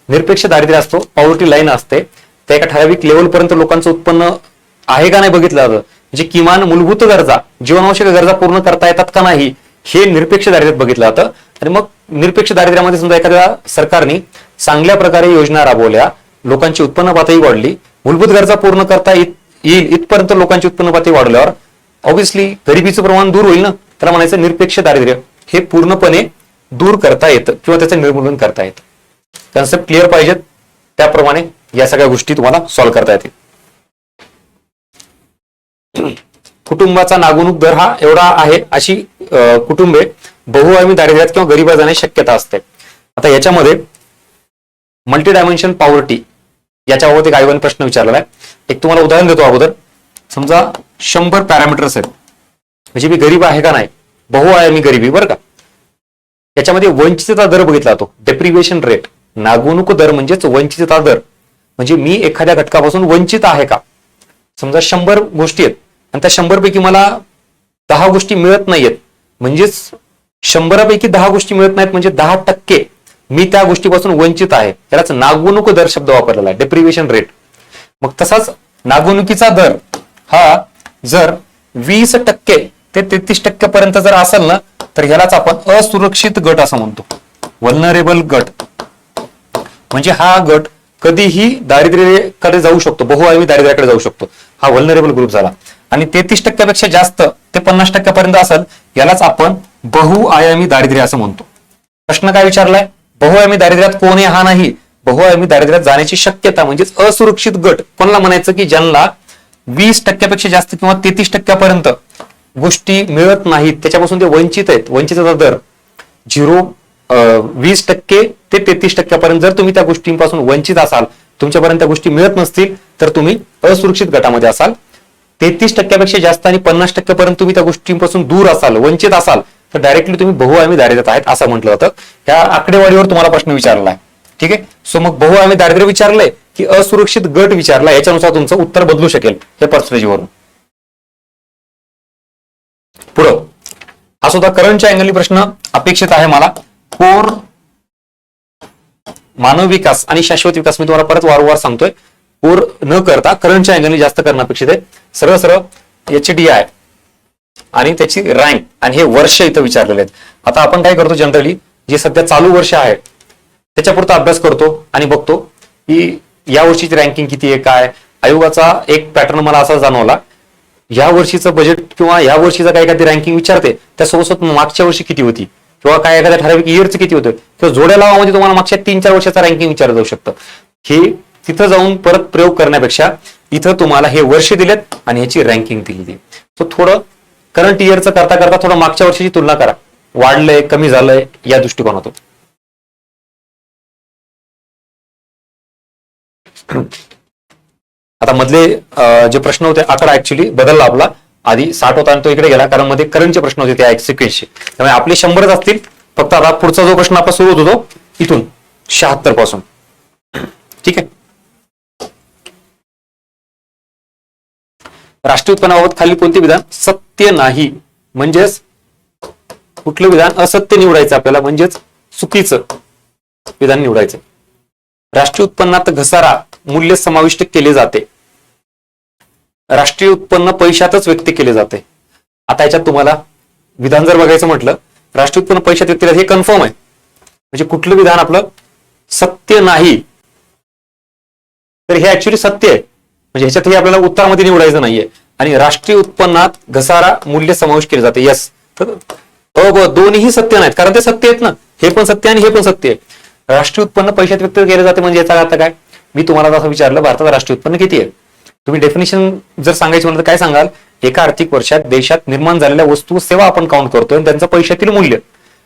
निरपेक्ष दारिद्र्य असतो, पॉवर्टी लाईन असते, त्या एका ठराविक लेवलपर्यंत लोकांचं उत्पन्न आहे का नाही बघितलं जातं. म्हणजे किमान मूलभूत गरजा, जीवनावश्यक गरजा पूर्ण करता येतात का नाही, हे निरपेक्ष दारिद्र्यात बघितलं जातं. आणि मग निरपेक्ष दारिद्र्यामध्ये समजा एखाद्या सरकारने चांगल्या प्रकारे योजना राबवल्या, लोकांची उत्पन्न पातळी वाढली, मूलभूत गरजा पूर्ण करता येईल इथपर्यंत लोकांची उत्पन्न पातळी वाढल्यावर ऑब्व्हियसली गरिबीचं प्रमाण दूर होईल ना. त्याला म्हणायचं निरपेक्ष दारिद्र्य. हे पूर्णपणे दूर करता येतं किंवा त्याचं निर्मूलन करता येतं. कन्सेप्ट क्लिअर पाहिजेत, त्याप्रमाणे या सगळ्या गोष्टी तुम्हाला सॉल्व्ह करता येतील. कुटुंबाचा नागुणूक दर हा एवढा आहे, अशी कुटुंबे बहुआयामी दारिद्र्यात किंवा गरिबात जाण्याची शक्यता असते. आता याच्यामध्ये मल्टी डायमेन्शन पॉवर्टी याच्याबाबत एक आयोगाने प्रश्न विचारलेला आहे. एक तुम्हाला उदाहरण देतो अगोदर. समजा 100 पॅरामीटर्स आहेत, म्हणजे मी गरीब आहे का नाही, बहुआयामी गरिबी बरं का. याच्यामध्ये वंचितता दर बघितला जातो, डेप्रिव्हेशन रेट. नागुणूक दर म्हणजेच वंचितता दर, म्हणजे मी एखाद्या घटकापासून वंचित आहे का. समजा 100 गोष्टी आहेत आणि त्या 100 पैकी मला 10 गोष्टी मिळत नाहीयेत, म्हणजेच 100 पैकी 10 गोष्टी मिळत नाहीत, म्हणजे 10% मी त्या गोष्टीपासून वंचित आहे. यालाच नागुणूक दर शब्द वापरलेला आहे, डेप्रिव्हेशन रेट. मग तसाच नागुणुकीचा दर हा जर 20% ते 33% पर्यंत जर असेल ना, तर ह्यालाच आपण असुरक्षित गट असं म्हणतो, व्हल्नरेबल गट. म्हणजे हा गट कधीही दारिद्र्याकडे जाऊ शकतो, बहुआयामी दारिद्र्याकडे जाऊ शकतो. हा व्हल्नरेबल ग्रुप झाला. आणि 33% पेक्षा जास्त ते 50% पर्यंत असेल, यालाच आपण बहुआयामी दारिद्र्य असं म्हणतो. प्रश्न काय विचारलाय? बहुआयामी दारिद्र्यात कोण आहे हा नाही, बहुआयामी दारिद्र्यात जाण्याची शक्यता म्हणजेच असुरक्षित गट कोणाला म्हणायचं? की ज्यांना 20% पेक्षा जास्त किंवा 33% पर्यंत गोष्टी मिळत नाहीत, त्याच्यापासून ते वंचित आहेत. वंचितचा दर 20% ते 33% पर्यंत जर तुम्ही त्या गोष्टींपासून वंचित असाल, तुमच्यापर्यंत त्या गोष्टी मिळत नसतील, तर तुम्ही असुरक्षित गटामध्ये असाल. 33% पेक्षा जास्त आणि 50% पर्यंत तुम्ही त्या गोष्टींपासून दूर असाल, वंचित असाल, तर डायरेक्टली तुम्ही बहुआयामी दारिद्र्यात आहेत असं म्हटलं होतं. त्या आकडेवारीवर तुम्हाला प्रश्न विचारला आहे. ठीक आहे. सो मग बहु आम्ही दारिद्र्य विचारलंय की असुरक्षित गट विचारला, याच्यानुसार तुमचं उत्तर बदलू शकेल हे पर्सेंटेजवरून. पुढं हा सुद्धा करंटच्या अँगलनी प्रश्न अपेक्षित आहे मला. कोर मानव विकास आणि शाश्वत विकास, मी तुम्हाला परत वारंवार सांगतोय, कोर न करता करंटच्या अँगलनी जास्त करणं अपेक्षित आहे. सरळ सरळ HDI आणि त्याची रँक आणि हे वर्ष इथं विचारलेले आहेत. आता आपण काय करतो, जनरली जे सध्या चालू वर्ष आहे त्याच्यापुरता अभ्यास करतो आणि बघतो की या वर्षीची रँकिंग किती आहे काय. आयोगाचा एक पॅटर्न मला असा जाणवला, या वर्षीचं बजेट किंवा या वर्षीचं काय एखादी रँकिंग विचारते, त्यासोबत मागच्या वर्षी किती होती किंवा काय एखाद्या ठराविक इयरचं किती होतं किंवा जोड्या लावामध्ये तुम्हाला मागच्या 3-4 वर्षाचा रँकिंग विचारलं जाऊ शकतं. हे तिथं जाऊन परत प्रयोग करण्यापेक्षा इथं तुम्हाला हे वर्ष दिलेत आणि याची रँकिंग दिलेली. सो थोडं करंट इयरचं करता करता थोडं मागच्या वर्षाची तुलना करा, वाढलंय कमी झालंय या दृष्टिकोनातून. आता मधले जे प्रश्न होते आकडा ऍक्च्युली बदलला आपला, आधी 60 होता आणि तो इकडे गेला कारण मध्ये करंटचे प्रश्न होते त्या सिक्वेन्सचे. त्यामुळे आपले 100च असतील. फक्त आता पुढचा जो प्रश्न आपला सुरू होतो इथून 76 पासून. ठीक आहे. राष्ट्रीय उत्पन्नाबाबत खाली कोणते विधान सत्य नाही, म्हणजेच कुठलं विधान असत्य निवडायचं आपल्याला, म्हणजेच चुकीचं विधान निवडायचं. राष्ट्रीय उत्पन्नात घसारा मूल्य समाविष्ट केले जाते. राष्ट्रीय उत्पन्न पैशातच व्यक्त केले जाते. आता याच्यात तुम्हाला विधान जर बघायचं म्हटलं, राष्ट्रीय उत्पन्न पैशात व्यक्त केले हे कन्फर्म आहे, म्हणजे कुठलं विधान आपलं सत्य नाही, तर हे ऍक्च्युली सत्य आहे. म्हणजे ह्याच्यात हे आपल्याला उत्तरामध्ये निवडायचं नाहीये. आणि राष्ट्रीय उत्पन्नात घसारा मूल्य समाविष्ट केले जाते, यस. तर दोन्ही सत्य नाहीत, कारण ते सत्य आहेत ना, हे पण सत्य आणि हे पण सत्य आहे. राष्ट्रीय उत्पन्न पैशात व्यक्त केले जाते म्हणजे याचा अर्थ काय. मी तुम्हाला असं विचारलं भारतात राष्ट्रीय उत्पन्न किती आहे, तुम्ही डेफिनेशन जर सांगायची म्हणलं तर काय सांगाल, एका आर्थिक वर्षात देशात निर्माण झालेल्या वस्तू सेवा आपण काउंट करतोय आणि त्यांचं पैशातील मूल्य.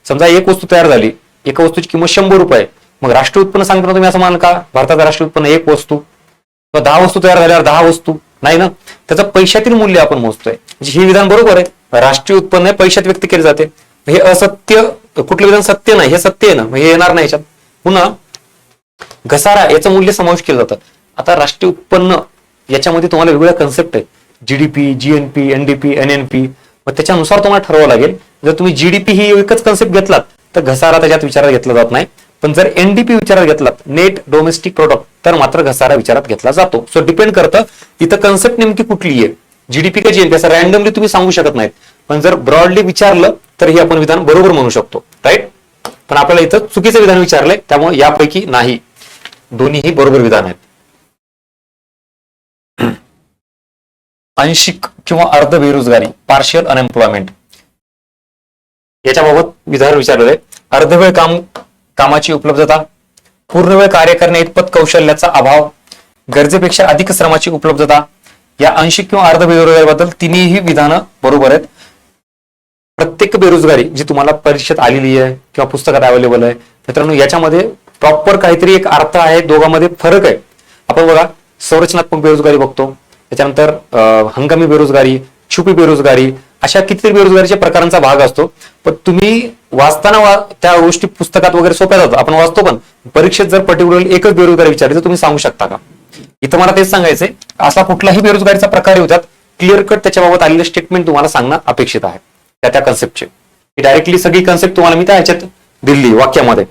समजा एक वस्तू तयार झाली, एका वस्तूची किंमत 100 रुपये, मग राष्ट्रीय उत्पन्न सांगताना तुम्ही असं म्हणाल का भारतात राष्ट्रीय उत्पन्न एक वस्तू किंवा 10 वस्तू तयार झाल्यावर 10 वस्तू नाही ना, त्याचं पैशातील मूल्य आपण मोजतोय. म्हणजे हे विधान बरोबर आहे, राष्ट्रीय उत्पन्न पैशात व्यक्त केले जाते. हे असत्य, कुठलं विधान सत्य नाही, हे सत्य आहे ना, हे येणार नाही याच्यात. पुन्हा घसारा याचं मूल्य समाविष्ट केलं जातं. आता राष्ट्रीय उत्पन्न याच्यामध्ये तुम्हाला वेगवेगळ्या कन्सेप्ट आहेत, GDP, GNP, NDP, NNP, मग त्याच्यानुसार तुम्हाला ठरवावं लागेल. जर तुम्ही GDP ही एकच कन्सेप्ट घेतलात तर घसारा त्याच्यात विचारात घेतला जात नाही, पण जर NDP विचारात घेतलात, नेट डोमेस्टिक प्रोडक्ट, तर मात्र घसारा विचारात घेतला जातो. सो डिपेंड करतं इथं कन्सेप्ट नेमकी कुठली आहे, GDP का GNP, असं रॅन्डमली तुम्ही सांगू शकत नाहीत. पण जर ब्रॉडली विचारलं तर हे आपण विधान बरोबर म्हणू शकतो, राईट. पण आपल्याला इथं चुकीचं विधान विचारलंय, त्यामुळे यापैकी नाही, दोन्हीही बरोबर विधान आहेत. आंशिक किंवा अर्ध बेरोजगारी, पार्शियल अनएम्प्लॉयमेंट, याच्याबाबत विधान विचारलेलं आहे. अर्धवेळ कामाची उपलब्धता, पूर्णवेळ कार्य करण्या इतपत कौशल्याचा अभाव, गरजेपेक्षा अधिक श्रमाची उपलब्धता, या आंशिक किंवा अर्ध बेरोजगारीबद्दल तिन्ही विधानं बरोबर आहेत. प्रत्येक बेरोजगारी जी तुम्हाला परीक्षेत आलेली आहे किंवा पुस्तकात अवेलेबल आहे मित्रांनो, याच्यामध्ये प्रॉपर काहीतरी एक अर्थ आहे, दोघांमध्ये फरक आहे. आपण बघा संरचनात्मक बेरोजगारी बघतो, त्याच्यानंतर हंगामी बेरोजगारी, छुपी बेरोजगारी, अशा कितीतरी बेरोजगारीच्या प्रकारांचा भाग असतो. पण तुम्ही वाचताना त्या गोष्टी पुस्तकात वगैरे सोप्या जातात, आपण वाचतो, पण परीक्षेत जर पर्टिक्युलरली एकच बेरोजगारी विचारली तर तुम्ही सांगू शकता का. इथं मला तेच सांगायचंय, असा कुठलाही बेरोजगारीचा प्रकार होतात, क्लिअर कट त्याच्याबाबत आलेले स्टेटमेंट तुम्हाला सांगणं अपेक्षित आहे त्या कन्सेप्टचे. डायरेक्टली सगळी कन्सेप्ट तुम्हाला मी त्या ह्याच्यात दिली वाक्यामध्ये.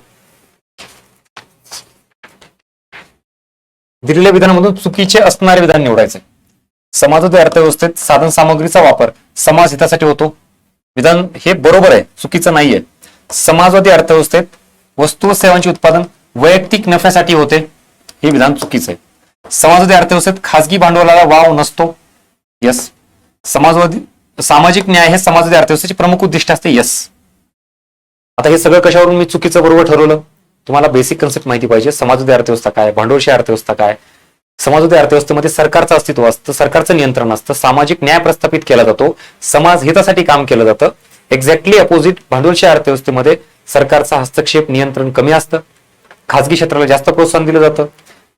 दिलेल्या विधानामधून चुकीचे असणारे विधान निवडायचे. समाजातील अर्थव्यवस्थेत साधन सामग्रीचा वापर समाज हितासाठी होतो, विधान हे बरोबर आहे, चुकीचं नाहीये. समाजवादी अर्थव्यवस्थेत वस्तू व सेवांचे उत्पादन वैयक्तिक नफ्यासाठी होते, हे विधान चुकीचं आहे. समाजवादी अर्थव्यवस्थेत खासगी भांडवलाला वाव नसतो, यस. सामाजिक न्याय हे समाजवादी अर्थव्यवस्थेचे प्रमुख उद्दिष्ट असते, यस. आता हे सगळं कशावरून मी चुकीचं बरोबर ठरवलं, तुम्हाला बेसिक कन्सेप्ट माहिती पाहिजे. समाजवादी अर्थव्यवस्था काय, भांडवलशाही अर्थव्यवस्था काय. समाजवादी अर्थव्यवस्थेमध्ये सरकारचं अस्तित्व असतं, सरकारचं नियंत्रण असतं, सामाजिक न्याय प्रस्थापित केला जातो, समाज हितासाठी काम केलं जातं. एक्झॅक्टली अपोजिट भांडवलशाही अर्थव्यवस्थेमध्ये सरकारचा हस्तक्षेप नियंत्रण कमी असतं, खासगी क्षेत्राला जास्त प्रोत्साहन दिलं जातं,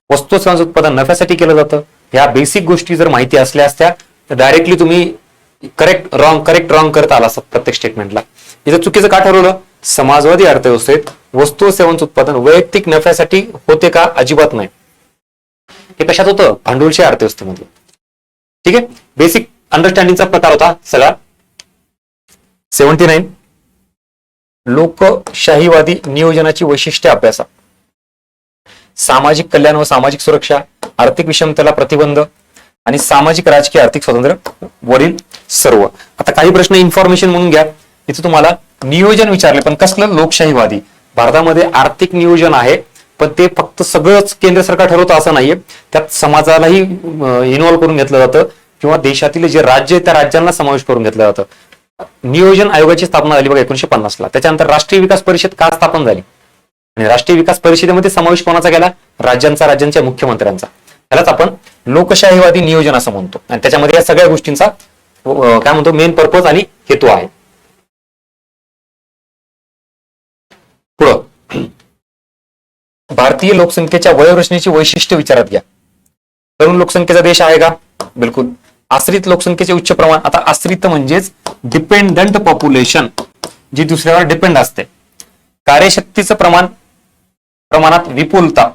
वस्तू सेवांचं उत्पादन नफ्यासाठी केलं जातं. ह्या बेसिक गोष्टी जर माहिती असल्या असत्या तर डायरेक्टली तुम्ही करेक्ट रॉंग करत आला असत प्रत्येक स्टेटमेंटला. इथं चुकीचं का ठरवलं, समाजवादी अर्थव्यवस्थेत वस्तू व सेवांचं उत्पादन वैयक्तिक नफ्यासाठी होते का? अजिबात नाही. हे कशात होतं? भांडवलशाही अर्थव्यवस्थेमध्ये. ठीक आहे, बेसिक अंडरस्टँडिंगचा प्रकार होता सगळा. 79 लोकशाहीवादी नियोजनाची वैशिष्ट्ये अभ्यासा. सामाजिक कल्याण व सामाजिक सुरक्षा, आर्थिक विषमतेला प्रतिबंध आणि सामाजिक राजकीय आर्थिक स्वातंत्र्य वरील सर्व. आता काही प्रश्न इन्फॉर्मेशन म्हणून घ्या. इथे तुम्हाला नियोजन विचारले, पण कसलं? लोकशाहीवादी. भारतामध्ये आर्थिक नियोजन आहे, पण ते फक्त सगळंच केंद्र सरकार ठरवतं असं नाहीये. त्यात समाजालाही इन्व्हॉल्व्ह करून घेतलं जातं किंवा देशातील जे राज्य आहे त्या राज्यांना समावेश करून घेतलं जातं. नियोजन आयोगाची स्थापना झाली बघा 1950 ला. त्याच्यानंतर राष्ट्रीय विकास परिषद का स्थापन झाली? आणि राष्ट्रीय विकास परिषदेमध्ये समावेश कोणाचा केला? राज्यांचा, राज्यांच्या मुख्यमंत्र्यांचा. त्यालाच आपण लोकशाहीवादी नियोजन असं म्हणतो. आणि त्याच्यामध्ये या सगळ्या गोष्टींचा काय म्हणतो मेन पर्पज आणि हेतू आहे. पुढं भारतीय लोकसंख्येच्या वयोरचनेची वैशिष्ट्य विचारात घ्या. तरुण लोकसंख्येचा देश आहे का? बिलकुल. आश्रित लोकसंख्येचे उच्च प्रमाण. आता आश्रित म्हणजेच डिपेंडंट पॉप्युलेशन, जी दुसऱ्यावर डिपेंड असते. कार्यशक्तीचं प्रमाणात विपुलता.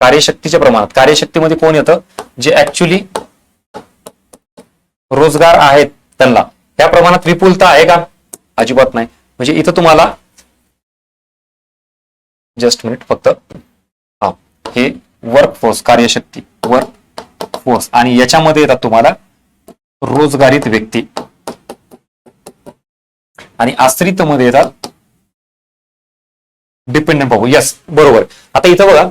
कार्यशक्तीच्या प्रमाणात, कार्यशक्तीमध्ये कोण येतं? जे ऍक्च्युली रोजगार आहेत त्यांना. त्या प्रमाणात विपुलता आहे का? अजिबात नाही. म्हणजे इथं तुम्हाला जस्ट मिनिट फक्त हे वर्कफोर्स, कार्यशक्ती, वर्कफोर्स, आणि याच्यामध्ये येतात तुम्हाला रोजगारीत व्यक्ती, आणि आश्रित मध्ये येतात डिपेंडंट पॉप्युलेशन. यस, बरोबर. आता इथं बघा,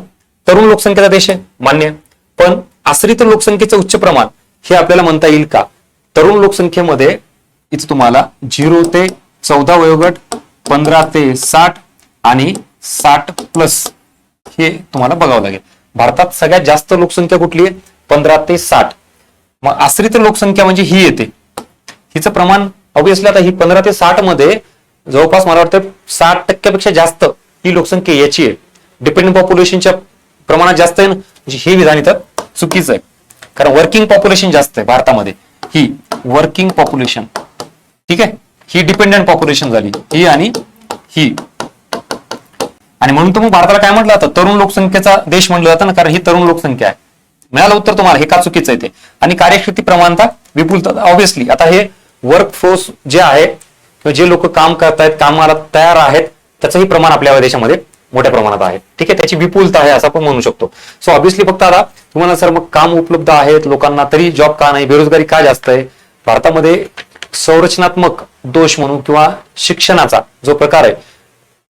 तरुण लोकसंख्येचा देश आहे, मान्य. पण आश्रित लोकसंख्येचं उच्च प्रमाण हे आपल्याला म्हणता येईल का? तरुण लोकसंख्येमध्ये इथं तुम्हाला 0 ते 14 वयोगट, 15 ते 60 आणि 60+ हे तुम्हाला बघावं लागेल. भारतात सगळ्यात जास्त लोकसंख्या कुठली आहे? 15 ते 60. मग आश्रित लोकसंख्या म्हणजे ही येते. हिचं प्रमाण ऑब्विसली आता ही 15 ते 60 मध्ये जवळपास मला वाटतं 60% जास्त ही लोकसंख्या याची आहे. डिपेंडंट पॉप्युलेशनच्या प्रमाणात जास्त आहे ना, म्हणजे हे विधान इथं चुकीचं आहे. कारण वर्किंग पॉप्युलेशन जास्त आहे भारतामध्ये. ही वर्किंग पॉप्युलेशन, ठीक आहे, ही डिपेंडंट पॉप्युलेशन झाली, ही आणि ही. आणि म्हणून तर मग भारताला काय म्हटलं जातं? तरुण लोकसंख्येचा देश म्हटलं जातं ना, कारण ही तरुण लोकसंख्या आहे. मिळालं उत्तर तुम्हाला, हे का चुकीचं आहे ते. आणि कार्यशक्ती प्रमाणता विपुलता, ऑब्विसली आता हे वर्कफोर्स जे आहे किंवा जे लोक काम करतायत, कामाला तयार आहेत, त्याचंही प्रमाण आपल्या देशामध्ये मोठ्या प्रमाणात आहे. ठीक आहे, त्याची विपुलता आहे असं आपण म्हणू शकतो. सो ऑब्विसली फक्त आता तुम्हाला सर मग काम उपलब्ध आहेत लोकांना, तरी जॉब का नाही, बेरोजगारी का जास्त आहे? भारतामध्ये संरचनात्मक दोष म्हणून किंवा शिक्षणाचा जो प्रकार आहे,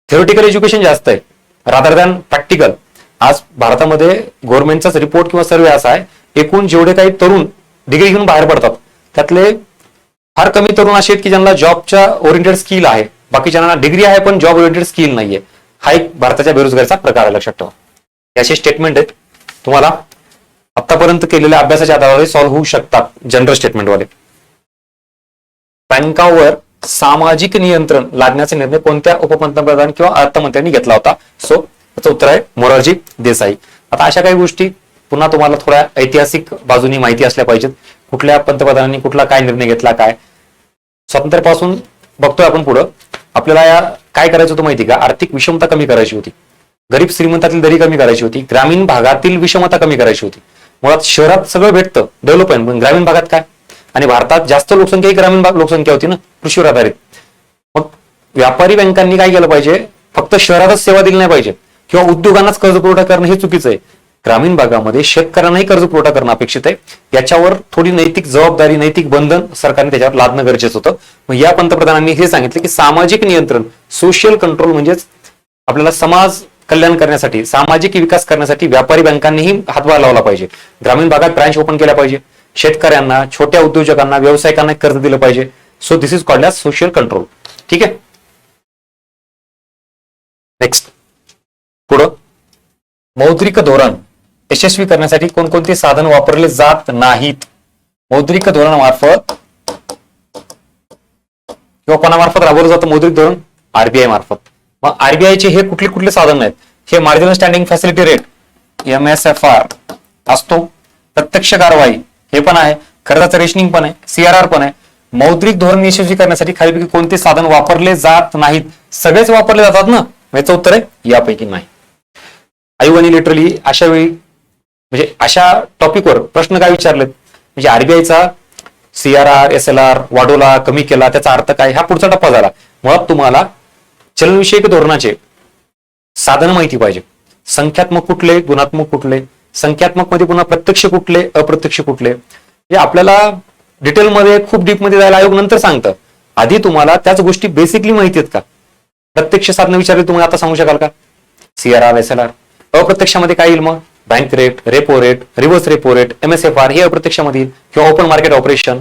थेरोटिकल एज्युकेशन जास्त आहे रादर दॅन प्रॅक्टिकल. आज भारतामध्ये गव्हर्नमेंटचाच रिपोर्ट किंवा सर्वे असा आहे, एकूण जेवढे काही तरुण डिग्री घेऊन बाहेर पडतात त्यातले फार कमी तरुण असे आहेत की ज्यांना जॉबच्या ओरिएंटेड स्किल आहे. बाकीच्यांना डिग्री आहे पण जॉब ओरिएंटेड स्किल नाहीये. हा एक भारताच्या बेरोजगारीचा प्रकार आहे, लक्षात ठेवा. याचे स्टेटमेंट आहेत, तुम्हाला आतापर्यंत केलेल्या अभ्यासाच्या आधारावर सॉल्व्ह होऊ शकतात जनरल स्टेटमेंटवाले. बँकावर सामाजिक नियंत्रण लादण्याचा निर्णय कोणत्या उपपंतप्रधान किंवा अर्थमंत्र्यांनी घेतला होता? सो त्याचं उत्तर आहे मोरारजी देसाई. आता अशा काही गोष्टी पुन्हा तुम्हाला थोड्या ऐतिहासिक बाजूनी माहिती असल्या पाहिजेत. कुठल्या पंतप्रधानांनी कुठला काय निर्णय घेतला, काय स्वातंत्र्यापासून बघतोय आपण पुढं. आपल्याला या काय करायचं होतं माहिती का? आर्थिक विषमता कमी करायची होती, गरीब श्रीमंतातील दरी कमी करायची होती, ग्रामीण भागातील विषमता कमी करायची होती. मुळात शहरात सगळं भेटतं डेव्हलपमेंट, पण ग्रामीण भागात काय? आणि भारतात जास्त लोकसंख्या ही ग्रामीण भाग लोकसंख्या होती ना, कृषीवर आधारित. मग व्यापारी बँकांनी काय केलं पाहिजे? फक्त शहरातच सेवा दिली नाही पाहिजे किंवा उद्योगांनाच कर्ज पुरवठा करणं हे चुकीचं आहे. ग्रामीण भागामध्ये शेतकऱ्यांनाही कर्ज पुरवठा करणं अपेक्षित आहे. याच्यावर थोडी नैतिक जबाबदारी, नैतिक बंधन सरकारने त्याच्यावर लादणं गरजेचं होतं. मग या पंतप्रधानांनी हे सांगितलं की सामाजिक नियंत्रण, सोशल कंट्रोल, म्हणजेच आपल्याला समाज कल्याण करण्यासाठी, सामाजिक विकास करण्यासाठी व्यापारी बँकांनीही हातभार लावला पाहिजे. ग्रामीण भागात ब्रांच ओपन केल्या पाहिजे, शेतकऱ्यांना, छोट्या उद्योजकांना, व्यावसायिकांना कर्ज दिलं पाहिजे. So this is called as social control. ठीक आहे, नेक्स्ट पुढं, मौद्रिक धोरण यशस्वी करण्यासाठी कोणकोणते साधन वापरले जात नाहीत? मौद्रिक धोरणामार्फत किंवा कोणामार्फत राबवलं जातं मौद्रिक धोरण? आरबीआय मार्फत. मग आरबीआयचे हे कुठले कुठले साधन आहेत? हे marginal standing facility rate MSFR असतो, प्रत्यक्ष कारवाई हे पण आहे, कर्जाचं रेशनिंग पण आहे, CRR पण आहे, मौद्रिक धोरण यशस्वी करण्यासाठी खालीलपैकी कोणते साधन वापरले जात नाहीत? सगळेच वापरले जातात ना, याचं उत्तर आहे यापैकी नाही. आयोगाने लिटरली अशा वेळी म्हणजे अशा टॉपिकवर प्रश्न काय विचारलेत, म्हणजे आरबीआयचा CRR SLR वाढवला कमी केला त्याचा अर्थ काय, हा पुढचा टप्पा झाला. मुळात तुम्हाला चलनविषयक धोरणाचे साधन माहिती पाहिजे. संख्यात्मक कुठले, गुणात्मक कुठले, संख्यात्मक मध्ये पुन्हा प्रत्यक्ष कुठले, अप्रत्यक्ष कुठले, हे आपल्याला डिटेलमध्ये खूप डीपमध्ये जायला आयोग नंतर सांगतं. आधी तुम्हाला त्याच गोष्टी बेसिकली माहिती आहेत का? प्रत्यक्ष साधन विचारले तुम्ही आता सांगू शकाल का? CRR SLR. अप्रत्यक्षामध्ये काय येईल मग? Bank rate, repo rate, reverse repo rate, MSFR हे अप्रत्यक्षामध्ये येईल, किंवा ओपन मार्केट ऑपरेशन.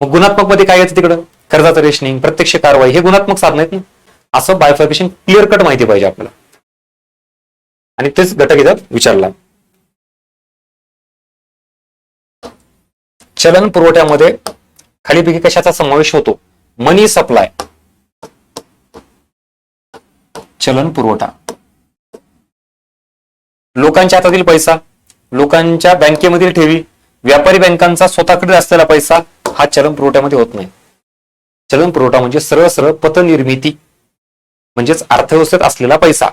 मग गुणात्मक मध्ये काय येतं तिकडं? कर्जाचं रेशनिंग, प्रत्यक्ष कारवाई, हे गुणात्मक साधन आहेत ना. असं बायफर्केशन क्लिअर कट माहिती पाहिजे आपल्याला, आणि तेच घटक इथं विचारला. चलन पुरवठ्यामध्ये खालीलपैकी कशाचा समावेश होतो? मनी सप्लाय. चलन पुरवठा, लोकांच्या हातातील पैसा, लोकांच्या बँकेमधील ठेवी, व्यापारी बँकांचा स्वतःकडे असलेला पैसा, हा चलन पुरवठ्यामध्ये होत नाही. चलन पुरवठा म्हणजे सरळ सरळ पतनिर्मिती, म्हणजेच अर्थव्यवस्थेत असलेला पैसा.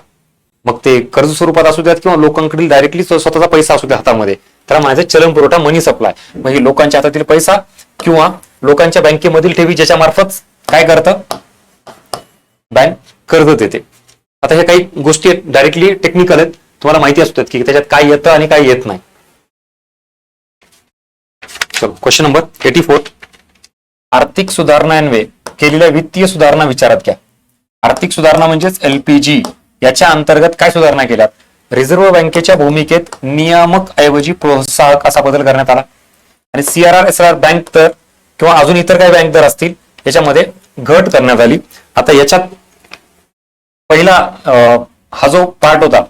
मग ते कर्ज स्वरूपात असू द्यात किंवा लोकांकडील डायरेक्टली स्वतःचा पैसा असू द्या हातामध्ये, तर माझं चलन पुरवठा मनी सप्लाय. म्हणजे लोकांच्या हातातील पैसा किंवा लोकांच्या बँकेमधील ठेवी ज्याच्या मार्फत काय करतं, बँक कर्ज देते. आता हे काही गोष्टी डायरेक्टली टेक्निकल आहेत, तुम्हाला माहिती असतात की त्याच्यात काय येतं आणि काय येत नाही. चलो क्वेश्चन नंबर 84. आर्थिक सुधारणांन्वये केलेल्या वित्तीय सुधारणा विचारात घ्या. आर्थिक सुधारणा म्हणजेच LPG, याच्या अंतर्गत काय सुधारणा केल्यात? रिझर्व्ह बँकेच्या भूमिकेत नियामक ऐवजी प्रोत्साहक असा बदल करण्यात आला. आणि CRR SLR बँक दर किंवा अजून इतर काही बँक दर असतील याच्यामध्ये घट करण्यात आली. आता याच्यात पहिला हा जो पार्ट होता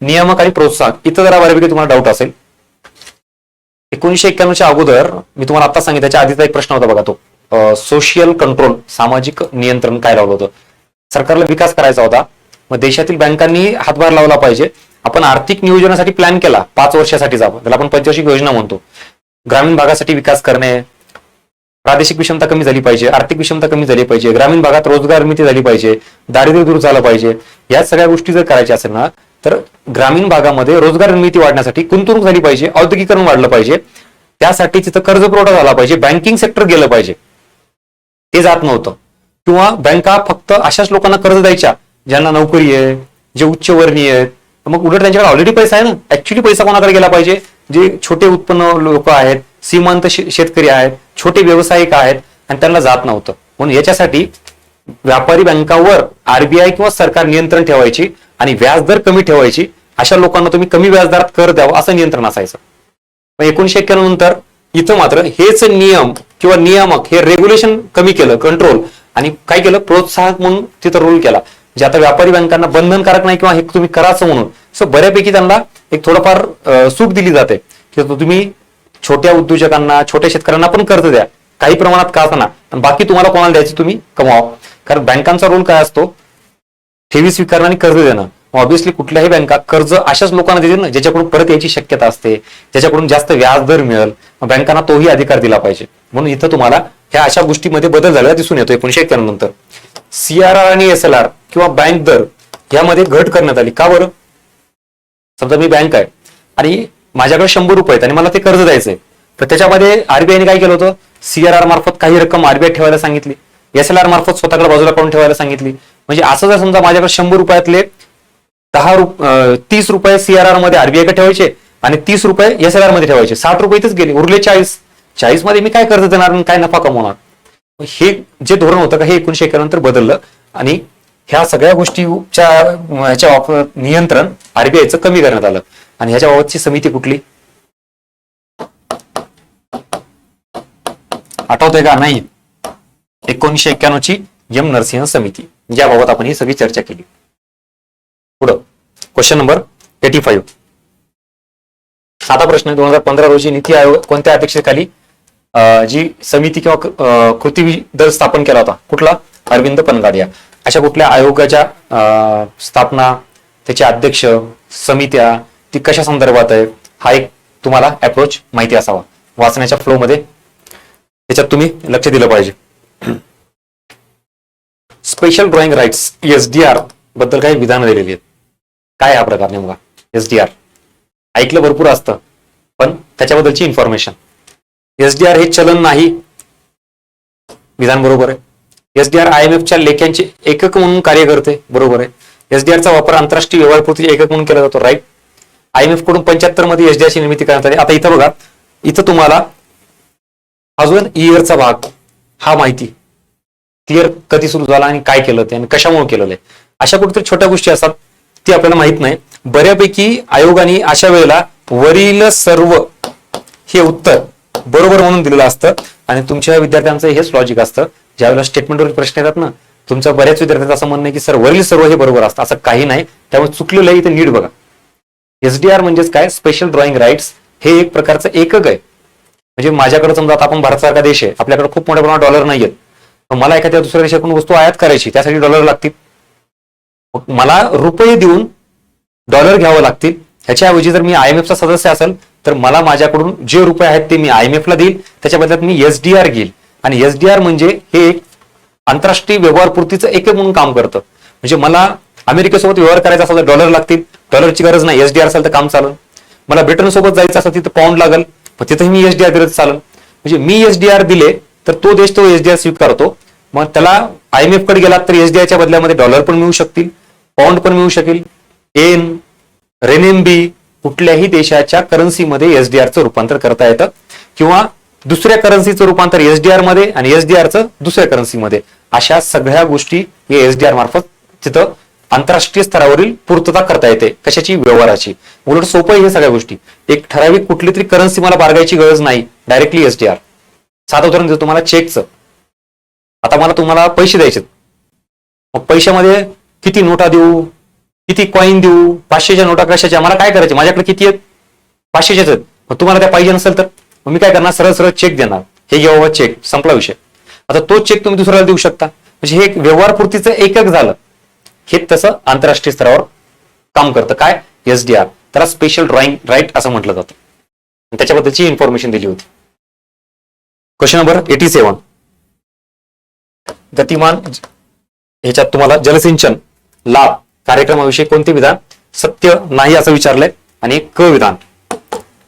नियामक आणि प्रोत्साहक, इथं जरा बऱ्यापैकी तुम्हाला डाऊट असेल. 1991च्या अगोदर मी तुम्हाला आता सांगितलं, त्याच्या आधीचा एक प्रश्न होता बघा, तो सोशियल कंट्रोल, सामाजिक नियंत्रण काय लावलं होतं? सरकारला विकास करायचा होता, मग देशातील बँकांनी हातभार लावला पाहिजे. आपण आर्थिक नियोजनासाठी प्लॅन केला 5 वर्षासाठी जावं, त्याला आपण पंचवार्षिक योजना म्हणतो. ग्रामीण भागासाठी विकास करणे, प्रादेशिक विषमता कमी झाली पाहिजे, आर्थिक विषमता कमी झाली पाहिजे, ग्रामीण भागात रोजगार निर्मिती झाली पाहिजे, दारिद्र्य दूर झालं पाहिजे. या सगळ्या गोष्टी जर करायच्या असेल ना, तर ग्रामीण भागामध्ये रोजगार निर्मिती वाढण्यासाठी गुंतवणूक झाली पाहिजे, औद्योगिकरण वाढलं पाहिजे, त्यासाठी तिथं कर्ज पुरवठा झाला पाहिजे, बँकिंग सेक्टर गेलं पाहिजे. ते जात नव्हतं. किंवा बँका फक्त अशाच लोकांना कर्ज द्यायच्या ज्यांना नोकरी आहे, जे उच्चवर्णीय आहेत. मग उलट त्यांच्याकडे ऑलरेडी पैसा आहे ना, ऍक्च्युली पैसा कोणाकडे गेला पाहिजे? जे छोटे उत्पन्न लोक आहेत, सीमांत शेतकरी आहेत, छोटे व्यावसायिक आहेत, आणि त्यांना जात नव्हतं. म्हणून याच्यासाठी व्यापारी बँकांवर RBI किंवा सरकार नियंत्रण ठेवायची आणि व्याजदर कमी ठेवायची. अशा लोकांना तुम्ही कमी व्याजदरात कर द्यावं असं नियंत्रण असायचं. 1991 नंतर इथं मात्र हेच नियम किंवा नियामक हे रेग्युलेशन कमी केलं, कंट्रोल, आणि काय केलं, प्रोत्साहक म्हणून तिथं रूल केला. जे आता व्यापारी बँकांना बंधनकारक नाही किंवा हे तुम्ही कराचं म्हणून, सो बऱ्यापैकी त्यांना एक थोडंफार सूट दिली जाते की तुम्ही छोट्या उद्योजकांना, छोट्या शेतकऱ्यांना पण कर्ज द्या काही प्रमाणात का असताना, आणि बाकी तुम्हाला कोणाला द्यायची तुम्ही कमावा. कारण बँकांचा रोल काय असतो? ठेवी स्वीकारणं आणि कर्ज देणं. ऑब्व्हियसली कुठल्याही बँका कर्ज अशाच लोकांना देतील ना ज्याच्याकडून परत यायची शक्यता असते, ज्याच्याकडून जास्त व्याजदर मिळेल. बँकांना तोही अधिकार दिला पाहिजे. म्हणून इथं तुम्हाला ह्या अशा गोष्टीमध्ये बदल झालेला दिसून येतो 1991 नंतर. CRR आणि SLR किंवा बँक दर यामध्ये घट करण्यात आली. का बरं? समजा मी बँक आहे आणि माझ्याकडे 100 रुपये आहेत आणि मला ते कर्ज द्यायचंय, तर त्याच्यामध्ये RBIने काय केलं होतं? CRR मार्फत काही रक्कम RBI ठेवायला सांगितली, SLR मार्फत स्वतःकडे बाजूला काढून ठेवायला सांगितली. म्हणजे असं जर समजा माझ्याकडे 100 रुपयातले 30 रुपये CRR मध्ये RBI कडे ठेवायचे आणि 30 रुपये SLR मध्ये ठेवायचे, 60 रुपये इथेच गेले, उरले 40 मध्ये मी काय कर्ज देणार आणि काय नफा कमवणार? हे जे धोरण होतं का हे 1991 नंतर बदललं आणि ह्या सगळ्या गोष्टीच्या ह्याच्या नियंत्रण RBIचं कमी करण्यात आलं. आणि ह्याच्या बाबतची समिती कुठली आठवतंय का? नाही, 1991 ची M नरसिंह समिती, याबाबत आपण ही सगळी चर्चा केली. पुढं क्वेश्चन नंबर 85. साधा प्रश्न. 2015 रोजी नीती आयोग कोणत्या अध्यक्षतेखाली जी समिती किंवा कृती दल स्थापन केला होता? कुठला? अरविंद पनगाडिया. अशा कुठल्या आयोगाच्या स्थापना, त्याचे अध्यक्ष, समित्या, ती कशा संदर्भात आहे, हा एक तुम्हाला अप्रोच माहिती असावा वाचण्याच्या फ्लो मध्ये. त्याच्यात तुम्ही लक्ष दिलं पाहिजे. स्पेशल ड्रॉइंग राईट्स एसडीआर बद्दल काही विधानं दिलेली आहेत. काय हा प्रकार नेमका एसडीआर? ऐकलं भरपूर असतं, पण त्याच्याबद्दलची इन्फॉर्मेशन. एसडीआर हे चलन नाही, विधान बरोबर आहे. एसडीआर IMFच्या लेख्यांचे एकक म्हणून कार्य करते, बरोबर आहे. एसडीआरचा वापर आंतरराष्ट्रीय व्यवहारपूर्ती एकक म्हणून केला जातो, राईट. IMF कडून 75 मध्ये एसडीआरची निर्मिती करण्यात आली. आता इथं बघा, इथं तुम्हाला अजून इयरचा भाग हा माहिती क्लिअर कधी सुरू झाला आणि काय केलं ते आणि कशामुळे केलेलं आहे, अशा कुठेतरी छोट्या गोष्टी असतात ती आपल्याला माहित नाही. बऱ्यापैकी आयोगाने अशा वेळेला वरील सर्व हे उत्तर बरोबर म्हणून दिलेलं असतं आणि तुमच्या विद्यार्थ्यांचं हेच लॉजिक असतं. ज्यावेळेला स्टेटमेंटवर प्रश्न येतात ना, तुमच्या बऱ्याच विद्यार्थ्यांचं असं म्हणणं आहे की सर वरील सर्व हे बरोबर असतं. असं काही नाही, त्यामुळे चुकलेलं आहे, इथे नीट बघा. एसडीआर म्हणजेच काय? Special drawing rights. हे एक प्रकारचं एकक आहे. म्हणजे माझ्याकडे समजा आता आपण भारतासारखा देश आहे, आपल्याकडे खूप मोठ्या प्रमाणात डॉलर नाहीयेत, मला एखाद्या दुसऱ्या देशाकडून वस्तू आयात करायची, त्यासाठी डॉलर लागतील. मला रुपये देऊन डॉलर घ्यावं लागतील. ह्याच्याऐवजी जर मी IMFचा सदस्य असेल तर मला माझ्याकडून जे रुपये आहेत ते मी IMFला देईल, त्याच्या बदल्यात मी एसडीआर घेईल. आणि एसडीआर म्हणजे हे एक आंतरराष्ट्रीय व्यवहारपूर्तीचं एकक म्हणून काम करतं. म्हणजे मला अमेरिकेसोबत व्यवहार करायचा असेल तर डॉलर लागतील, डॉलरची गरज नाही, एसडीआर असेल तर काम चालेल. मला ब्रिटन सोबत जायचं असेल तिथं पाऊंड लागेल, मग तिथेही मी एसडीआर दिलं चालेल. म्हणजे मी एसडीआर दिले तर तो देश तो एसडीआर स्वीकारतो. मग त्याला IMF कडे गेला तर एसडीआरच्या बदल्यामध्ये डॉलर पण मिळू शकतील, पाऊंड पण मिळू शकेल, येन, रेनेम्बी, कुठल्याही देशाच्या करन्सीमध्ये एसडीआरचं रूपांतर करता येतं किंवा दुसऱ्या करन्सीचं रूपांतर एसडीआर मध्ये आणि एसडीआरचं दुसऱ्या करन्सीमध्ये. अशा सगळ्या गोष्टी हे एसडीआर मार्फत तिथं आंतरराष्ट्रीय स्तरावरील पूर्तता करता येते. कशाची? व्यवहाराची. उलट सोपं आहे हे सगळ्या गोष्टी. एक ठराविक कुठली तरी करन्सी मला बाळगायची गरज नाही, डायरेक्टली एसडीआर. साधं उदाहरण देतो तुम्हाला चेकचं. आता मला तुम्हाला पैसे द्यायचे, मग पैशामध्ये किती नोटा देऊ, किती कॉईन देऊ, 500च्या नोटा कशाच्या, मला काय करायचे, माझ्याकडे किती आहेत, 500च्याच आहेत. मग तुम्हाला त्या पाहिजे नसेल तर मग मी काय करणार, सरळ सरळ चेक देणार, हे घ्या बाबा चेक, संपला विषय. आता तो चेक तुम्ही दुसऱ्याला देऊ शकता. म्हणजे हे एक व्यवहारपूर्तीचं एकक झालं. हे तसं आंतरराष्ट्रीय स्तरावर काम करतं. काय? एसडीआर. त्याला स्पेशल ड्रॉइंग राईट असं म्हटलं जातं. त्याच्याबद्दलची इन्फॉर्मेशन दिली होती. Question number 87. गतिमान ह्याच्यात तुम्हाला जलसिंचन लाभ कार्यक्रमाविषयी कोणते विधान सत्य नाही असं विचारलंय आणि क विधान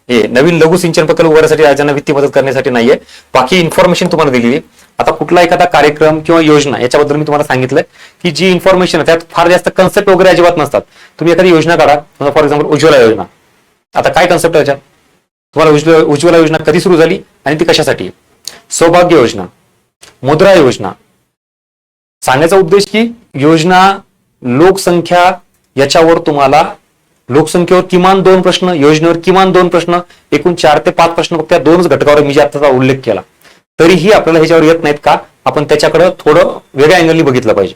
हे नवीन लघु सिंचन प्रकल्प उभारण्यासाठी राज्यांना वित्तीय मदत करण्यासाठी नाहीये. बाकी इन्फॉर्मेशन तुम्हाला दिलेली. आता कुठला एखादा कार्यक्रम किंवा योजना याच्याबद्दल मी तुम्हाला सांगितलंय की जी इन्फॉर्मेशन आहे त्यात फार जास्त कन्सेप्ट वगैरे अजिबात नसतात. तुम्ही एखादी योजना काढा, फॉर एक्झाम्पल उज्ज्वला योजना. आता काय कन्सेप्ट आहे त्याच्यात? तुम्हाला उज्ज्वला योजना कधी सुरू झाली आणि ती कशासाठी? सौभाग्य योजना, मुद्रा योजना. सांगायचा उद्देश की योजना, लोकसंख्या, याच्यावर तुम्हाला लोकसंख्येवर किमान 2 प्रश्न, योजनेवर किमान 2 प्रश्न, एकूण 4 ते 5 प्रश्न फक्त या 2च घटकावर मी जे आताचा उल्लेख केला. तरीही आपल्याला ह्याच्यावर येत नाहीत का? आपण त्याच्याकडे थोडं वेगळ्या अँगलनी बघितलं पाहिजे.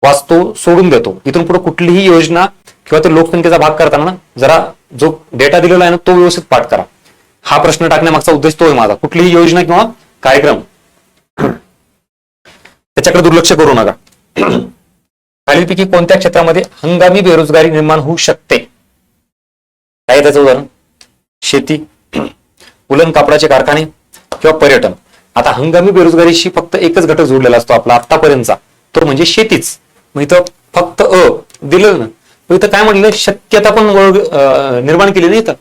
वाचतो, सोडून देतो. इथून पुढे कुठलीही योजना किंवा ते लोकसंख्येचा भाग करताना जरा जो डेटा दिलेला आहे ना तो व्यवस्थित पाठ करा. हा प्रश्न टाकण्यामागचा उद्देश तो आहे माझा. कुठलीही योजना किंवा कार्यक्रम त्याच्याकडे दुर्लक्ष करू नका. खालीलपैकी कोणत्या क्षेत्रामध्ये हंगामी बेरोजगारी निर्माण होऊ शकते? काय त्याचं उदाहरण? शेती, उलन कापडाचे कारखाने किंवा पर्यटन. आता हंगामी बेरोजगारीशी फक्त एकच घटक जोडलेला असतो आपला आतापर्यंतचा, तो म्हणजे शेतीच. मग इथं फक्त दिलं ना, मग इथं काय म्हणलं, शक्यता पण निर्माण केली नाही. इथं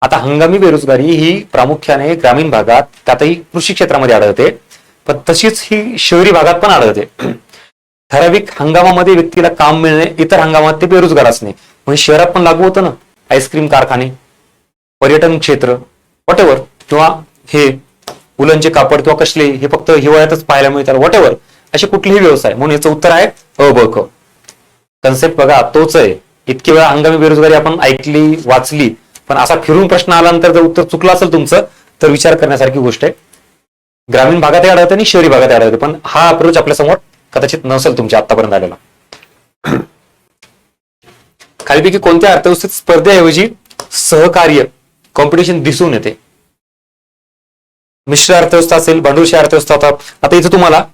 आता हंगामी बेरोजगारी ही प्रामुख्याने ग्रामीण भागात, त्यातही कृषी क्षेत्रामध्ये आढळते, पण तशीच ही शहरी भागात पण आढळते. ठराविक हंगामामध्ये व्यक्तीला काम मिळणे, इतर हंगामात ते बेरोजगार असणे. म्हणजे शहरात पण लागू होतं ना, आईस्क्रीम कारखाने, पर्यटन क्षेत्र, वॉटेवर, किंवा हे उलनचे कापड किंवा कसले हे फक्त हिवाळ्यातच पाहायला मिळतात, वॉटेवर, असे कुठलेही व्यवसाय. म्हणून याचं उत्तर आहे अ ब क. कन्सेप्ट बघा तोच आहे. इतकी वेळा हंगामी बेरोजगारी आपण ऐकली, वाचली, पण असा फिरून प्रश्न आल्यानंतर जर उत्तर चुकलं असेल तुमचं तर विचार करण्यासारखी गोष्ट आहे. ग्रामीण भागातही आढळते आणि शहरी भागातही आढळते, पण हा अप्रोच आपल्या समोर कदाचित नसेल तुमच्या आतापर्यंत आलेला. खालीपैकी कोणत्या अर्थव्यवस्थेत स्पर्धेऐवजी सहकार्य, कॉम्पिटिशन दिसून येते? मिश्र अर्थव्यवस्था असेल, भांडवलशाही अर्थव्यवस्था होता. आता इथं तुम्हाला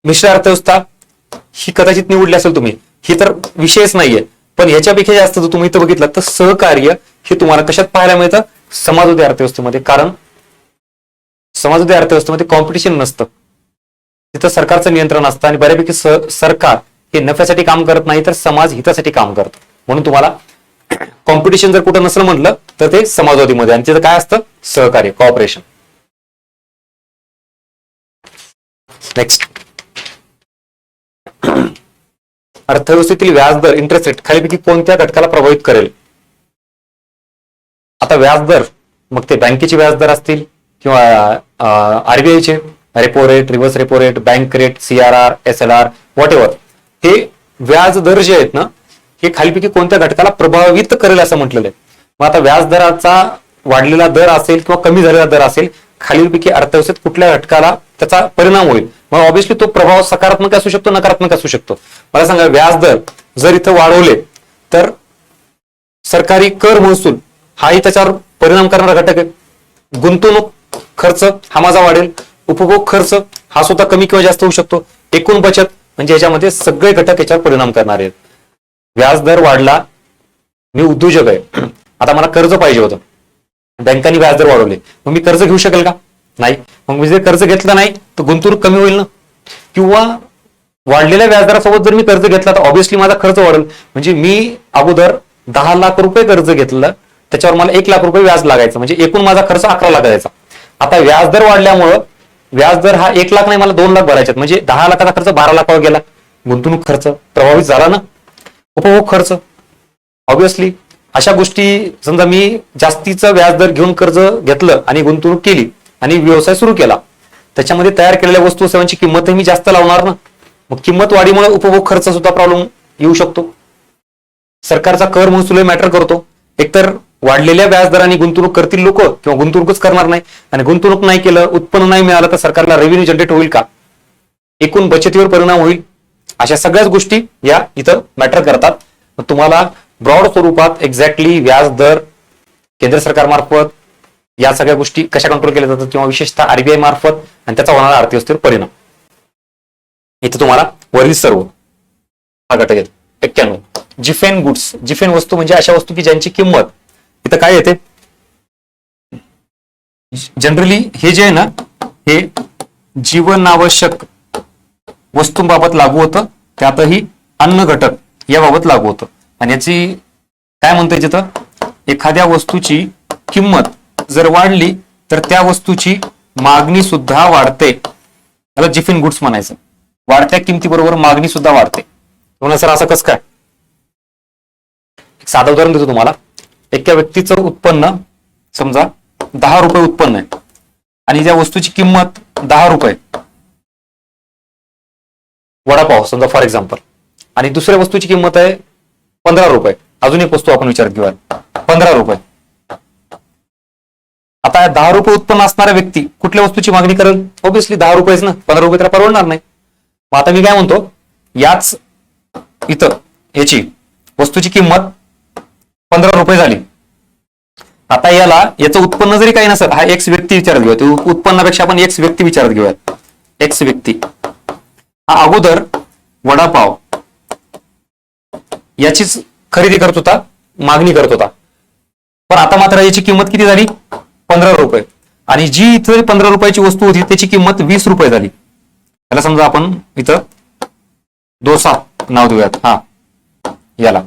मिश्र अर्थव्यवस्था ही कदाचित निवडली असेल तुम्ही, ही तर विषयच नाहीये, पण ह्याच्यापेक्षा जास्त जर तुम्ही इथं बघितलं तर सहकार्य हे तुम्हाला कशात पाहायला मिळतं? समाजवादी अर्थव्यवस्थेमध्ये. कारण समाजवादी अर्थव्यवस्थेमध्ये कॉम्पिटिशन नसतं, तिथं सरकारचं नियंत्रण असतं आणि बऱ्यापैकी सरकार हे नफ्यासाठी काम करत नाही तर समाज हितासाठी काम करतं. म्हणून तुम्हाला कॉम्पिटिशन जर कुठं नसलं म्हटलं तर ते समाजवादीमध्ये, आणि तिथं काय असतं, सहकार्य, कॉपरेशन. नेक्स्ट, अर्थव्यवस्थेतील व्याजदर, इंटरेस्ट रेट खालीपैकी कोणत्या घटकाला प्रभावित करेल? आता व्याजदर, मग ते बँकेचे व्याजदर असतील किंवा आरबीआयचे repo rate, reverse repo rate, bank rate, CRR, SLR, what ever, हे व्याजदर जे आहेत ना, हे खालीपैकी कोणत्या घटकाला प्रभावित करेल असं म्हटलेलं आहे. मग आता व्याजदराचा वाढलेला दर असेल किंवा कमी झालेला दर असेल, खालीलपैकी अर्थव्यवस्थेत कुठल्या घटकाला त्याचा परिणाम होईल? मग ऑब्व्हियसली तो प्रभाव सकारात्मक असू शकतो, नकारात्मक असू शकतो. मला सांगा, व्याजदर जर इथं वाढवले तर सरकारी कर महसूल हाही त्याच्यावर परिणाम करणारा घटक आहे. गुंतवणूक खर्च हा माझा वाढेल, उपभोग खर्च हा सुद्धा कमी किंवा जास्त होऊ शकतो, एकूण बचत, म्हणजे याच्यामध्ये सगळे घटक याच्यावर परिणाम करणार आहेत. व्याजदर वाढला, मी उद्योजक आहे, आता मला कर्ज पाहिजे होतं, बँकांनी व्याजदर वाढवले, मग मी कर्ज घेऊ शकेल का? नाही. मग मी जर कर्ज घेतलं नाही तर गुंतवणूक कमी होईल ना. किंवा वाढलेल्या व्याजदरासोबत जर मी कर्ज घेतला तर ऑब्व्हियसली माझा खर्च वाढेल. म्हणजे मी अगोदर 10 लाख रुपये कर्ज घेतलं, त्याच्यावर मला 1 लाख रुपये व्याज लागायचं, म्हणजे एकूण माझा खर्च 11 लाख जायचा. आता व्याजदर वाढल्यामुळं व्याजदर हा 1 लाख नाही, मला 2 लाख भरायचे, म्हणजे 10 लाखाचा खर्च 12 लाखावर गेला. गुंतवणूक खर्च प्रभावित झाला ना. उपभोग खर्च, ऑब्व्हियसली अशा गोष्टी, समजा मी जास्तीचं व्याजदर घेऊन कर्ज घेतलं आणि गुंतवणूक केली आणि व्यवसाय सुरू केला, त्याच्यामध्ये तयार केलेल्या वस्तू सेवांची किंमतही मी जास्त लावणार ना. मग किंमत वाढीमुळे उपभोग खर्च सुद्धा प्रॉब्लेम येऊ शकतो. सरकारचा कर महसूल मॅटर करतो. एकतर वाढलेल्या व्याजदराने गुंतवणूक करतील लोक किंवा गुंतवणूकच करणार नाही, आणि गुंतवणूक नाही केलं, उत्पन्न नाही मिळालं तर सरकारला रेव्हेन्यू जनरेट होईल का? एकूण बचतीवर परिणाम होईल. अशा सगळ्याच गोष्टी या इथं मॅटर करतात. तुम्हाला ब्रॉड स्वरूपात एक्झॅक्टली व्याजदर केंद्र सरकारमार्फत या सगळ्या गोष्टी कशा कंट्रोल केल्या जातात किंवा विशेषतः आरबीआय मार्फत आणि त्याचा होणारा अर्थव्यवस्थेवर परिणाम, इथे तुम्हाला वरील सर्व हा घटक येतो. 91, जिफेन गुड्स. जिफेन वस्तू म्हणजे अशा वस्तू की ज्यांची किंमत इथं काय येते, जनरली हे जे आहे ना, हे जीवनावश्यक वस्तूंबाबत लागू होतं, त्यातही अन्न घटक याबाबत लागू होतं. आणि याची काय म्हणतोय तिथं, एखाद्या वस्तूची किंमत जर वाढली तर त्या वस्तूची मागणी सुद्धा वाढते, त्याला जिफिन गुड्स म्हणायचं. वाढत्या किमतीबरोबर मागणी सुद्धा वाढते. म्हणून सर असं कसं काय? एक साधं उदाहरण देतो तुम्हाला. एका व्यक्तीचं उत्पन्न समजा 10 रुपये उत्पन्न आहे आणि त्या वस्तूची किंमत 10 रुपये, वडापाव समजा फॉर एक्झाम्पल, आणि दुसऱ्या वस्तूची किंमत आहे 15 रुपये. अजून एक वस्तू आपण विचारात घेऊया, 15 रुपये. आता 10 रुपये उत्पन्न असणारा व्यक्ती कुठल्या वस्तूची मागणी करेल? ऑब्व्हियसली 10 रुपयेच ना, 15 रुपये त्याला परवडणार नाही. मग आता मी काय म्हणतो, याच इथं याची वस्तूची किंमत 15 रुपये झाली. आता याचं उत्पन्न जरी काही नसेल, हा एक्स व्यक्ती विचारात घेऊया, उत्पन्नापेक्षा आपण एक्स व्यक्ती विचारात घेऊयात. एक्स व्यक्ती हा अगोदर वडापाव याचीच खरेदी करत होता, मागणी करत होता, पण आता मात्र याची किंमत किती झाली? 15 रुपये. आणि जी इथे 15 रुपयाची वस्तू होती त्याची किंमत 20 रुपये झाली. त्याला समजा आपण इथं डोसा नाव देऊयात, हा याला.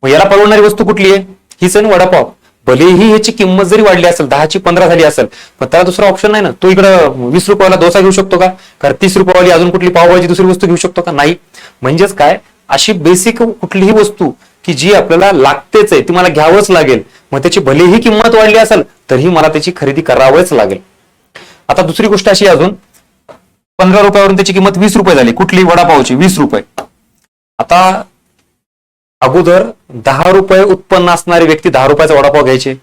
मग याला परवडणारी वस्तू कुठली आहे? हीच आहे वडापाव. भलेही याची किंमत जरी वाढली असेल, 10 ची 15 झाली असेल, पण त्याला दुसरा ऑप्शन नाही ना. तो इकडं 20 रुपयाला डोसा घेऊ शकतो का? कारण 30 रुपयावाली अजून कुठली पावभाजी दुसरी वस्तू घेऊ शकतो का? नाही. म्हणजेच काय, अशी बेसिक कुठलीही वस्तू की जी आपल्याला लागतेच आहे, ती मला घ्यावंच लागेल, मग त्याची भलेही किंमत वाढली असेल तरीही मला त्याची खरेदी करावंच लागेल. आता दुसरी गोष्ट अशी, अजून 15 रुपयावरून त्याची किंमत 20 रुपये झाली. कुठली? वडापावची 20 रुपये. आता अगोदर 10 रुपये उत्पन्न असणारी व्यक्ती 10 रुपयाचा वडापाव घ्यायचे,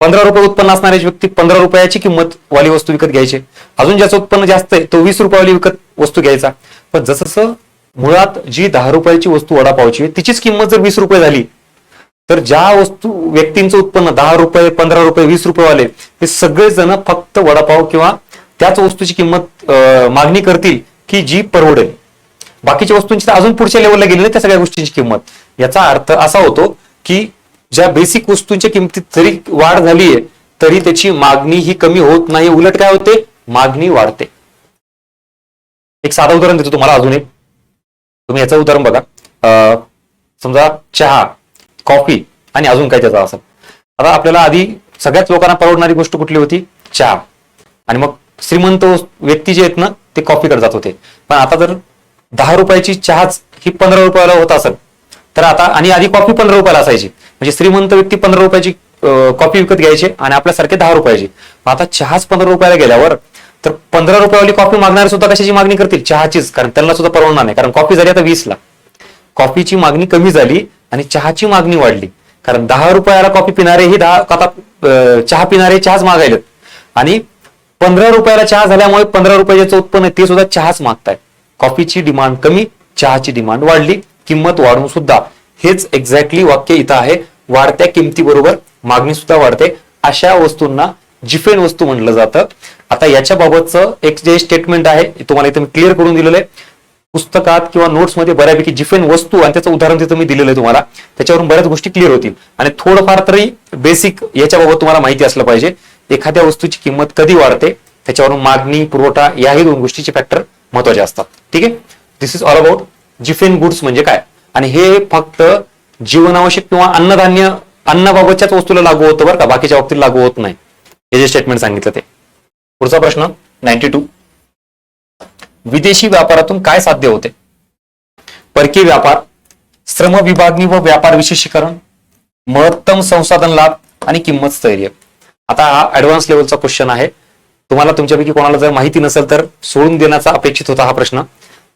15 रुपये उत्पन्न असणारी व्यक्ती 15 रुपयाची किंमत वाली वस्तू विकत घ्यायचे. अजून ज्याचं उत्पन्न जास्त आहे तो 20 रुपयावाली विकत वस्तू घ्यायचा. पण जसं मुळात जी 10 रुपयाची वस्तू वडापावची तिचीच किंमत जर 20 रुपये झाली, तर ज्या वस्तू व्यक्तींचं उत्पन्न 10 रुपये, 15 रुपये, 20 रुपयेवाले, हे सगळेजण फक्त वडापाव किंवा त्याच वस्तूची किंमत मागणी करतील की जी परवडेल. बाकीच्या वस्तूंची तर अजून पुढच्या लेवलला गेली नाही त्या सगळ्या गोष्टींची किंमत. याचा अर्थ असा होतो की ज्या बेसिक वस्तूंच्या किमतीत जरी वाढ झालीये तरी त्याची मागणी ही कमी होत नाही, उलट काय होते, मागणी वाढते. एक साधं उदाहरण देतो तुम्हाला अजून एक. तुम्ही याचं उदाहरण बघा. समजा चहा, कॉफी आणि अजून काय त्याचा असेल. आता आपल्याला आधी सगळ्याच लोकांना परवडणारी गोष्ट कुठली होती? चहा. आणि मग श्रीमंत व्यक्ती जे आहेत ना ते कॉफीकडे जात होते. पण आता जर 10 रुपयाची चहाच ही 15 रुपयाला होत असेल तर आता, आणि आधी कॉफी 15 रुपयाला असायची, म्हणजे श्रीमंत व्यक्ती 15 रुपयाची कॉफी विकत घ्यायचे आणि आपल्यासारखे 10 रुपयाची. आता चहाच 15 रुपयाला गेल्यावर तर 15 रुपयावाली कॉफी मागणारे सुद्धा कशाची मागणी करतील? चहाचीच. कारण त्यांना सुद्धा परवडणार नाही, कारण कॉफी झाली आता 20ला. कॉफीची मागणी कमी झाली आणि चहाची मागणी वाढली, कारण 10 रुपयाला कॉफी पिणारे ही आता चहा पिणारे चहाच मागायलेत. आणि 15 रुपयाला चहा झाल्यामुळे 15 रुपयाचं उत्पन्न आहे ते सुद्धा चहाच मागतायत. कॉफीची डिमांड कमी, चहाची डिमांड वाढली, किंमत वाढून सुद्धा. हेच एक्झॅक्टली वाक्य इथं आहे. वाढत्या किमतीबरोबर मागणी सुद्धा वाढते. अशा वस्तूंना जिफेन वस्तू म्हटलं जातं. आता याच्या बाबतचं एक जे स्टेटमेंट आहे तुम्हाला इथं मी क्लिअर करून दिलेलं आहे. पुस्तकात किंवा नोट्समध्ये बऱ्यापैकी जिफेन वस्तू आणि त्याचं उदाहरण तिथं मी दिलेलं आहे तुम्हाला. त्याच्यावरून बऱ्याच गोष्टी क्लिअर होतील. आणि थोडंफार तरी बेसिक याच्याबाबत तुम्हाला माहिती असलं पाहिजे. एखाद्या वस्तूची किंमत कधी वाढते त्याच्यावरून मागणी, पुरवठा याही दोन गोष्टीचे फॅक्टर महत्वाचे असतात. ठीक आहे. दिस इज ऑल अबाउट जिफेन गुड्स म्हणजे काय. आणि हे फक्त जीवनावश्यक किंवा अन्नधान्य, अन्नाबाबतच्याच वस्तूला लागू होतं बरं का, बाकीच्या बाबतीत लागू होत नाही. हे जे स्टेटमेंट सांगितलं ते. पुढचा प्रश्न 92. विदेशी व्यापारातून काय साध्य होते? परकीय व्यापार, श्रम विभागणी व व्यापार विशेषीकरण, महत्तम संसाधन लाभ आणि किंमत स्थैर्य. आता हा ऍडव्हान्स लेवलचा क्वेश्चन आहे. तुम्हाला तुमच्यापैकी कोणाला जर माहिती नसेल तर सोडून देण्याचा अपेक्षित होता हा प्रश्न,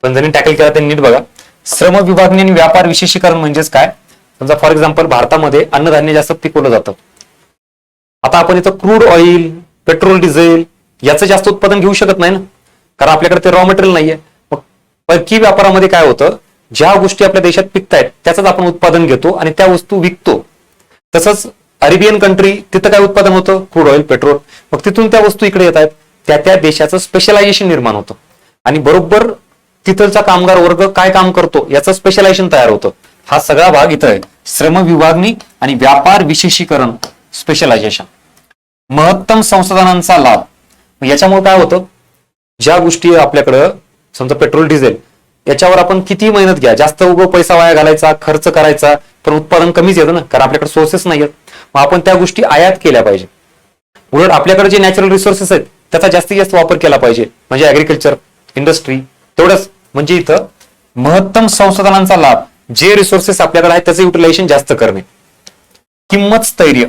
पण ज्यांनी टॅकल केला त्यांनी नीट बघा. श्रम विभागणी आणि व्यापार विशेषीकरण म्हणजेच काय? समजा फॉर एक्झाम्पल भारतामध्ये अन्नधान्य जास्त पिकवलं जातं. आता आपण इथं क्रूड ऑइल, पेट्रोल, डिझेल याचं जास्त उत्पादन घेऊ शकत नाही ना, कारण आपल्याकडे ते रॉ मटेरियल नाहीये. मग परकीय व्यापारामध्ये काय होतं? ज्या गोष्टी आपल्या देशात पिकतायत त्याचंच आपण उत्पादन घेतो आणि त्या वस्तू विकतो. तसंच अरेबियन कंट्री, तिथं काय उत्पादन होतं? Crude oil, petrol. मग तिथून त्या वस्तू इकडे येत आहेत. त्या देशाचं स्पेशलायझेशन निर्माण होतं आणि बरोबर तिथलचा कामगार वर्ग काय काम करतो याचं स्पेशलायझेशन तयार होतं. हा सगळा भाग इथं आहे. श्रम विभागणी आणि व्यापार विशेषीकरण, स्पेशलायझेशन. महत्तम संसाधनांचा लाभ. याच्यामुळे काय होतं? ज्या गोष्टी आपल्याकडं समजा पेट्रोल, डिझेल याच्यावर आपण किती मेहनत घ्या, जास्त उभं पैसा वाया घालायचा, खर्च करायचा, पण उत्पादन कमीच येतं ना, कारण आपल्याकडे सोर्सेस नाही आहेत. मग आपण त्या गोष्टी आयात केल्या पाहिजे. उलट आपल्याकडे जे नॅचरल रिसोर्सेस आहेत त्याचा जास्तीत जास्त वापर केला पाहिजे, म्हणजे ऍग्रिकल्चर, इंडस्ट्री तेवढंच. म्हणजे इथं महत्तम संसाधनांचा लाभ, जे रिसोर्सेस आपल्याकडे आहेत त्याचं युटिलायझेशन जास्त करणे. किंमत स्थैर्य.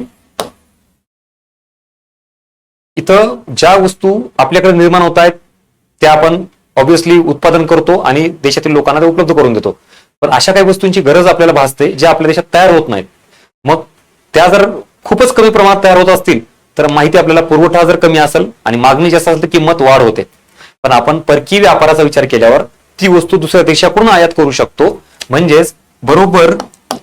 इथं ज्या वस्तू आपल्याकडे निर्माण होत आहेत त्या आपण ऑब्व्हियसली उत्पादन करतो आणि देशातील लोकांना ते उपलब्ध करून देतो. पण अशा काही वस्तूंची गरज आपल्याला भासते ज्या आपल्या देशात तयार होत नाहीत. मग त्या जर खूपच कमी प्रमाणात तयार होत असतील तर माहिती आपल्याला पुरवठा जर कमी असेल आणि मागणी जास्त असेल तर किंमत वाढ होते. पण आपण परकीय व्यापाराचा विचार केल्यावर ती वस्तू दुसऱ्या देशाकडून आयात करू शकतो. म्हणजेच बरोबर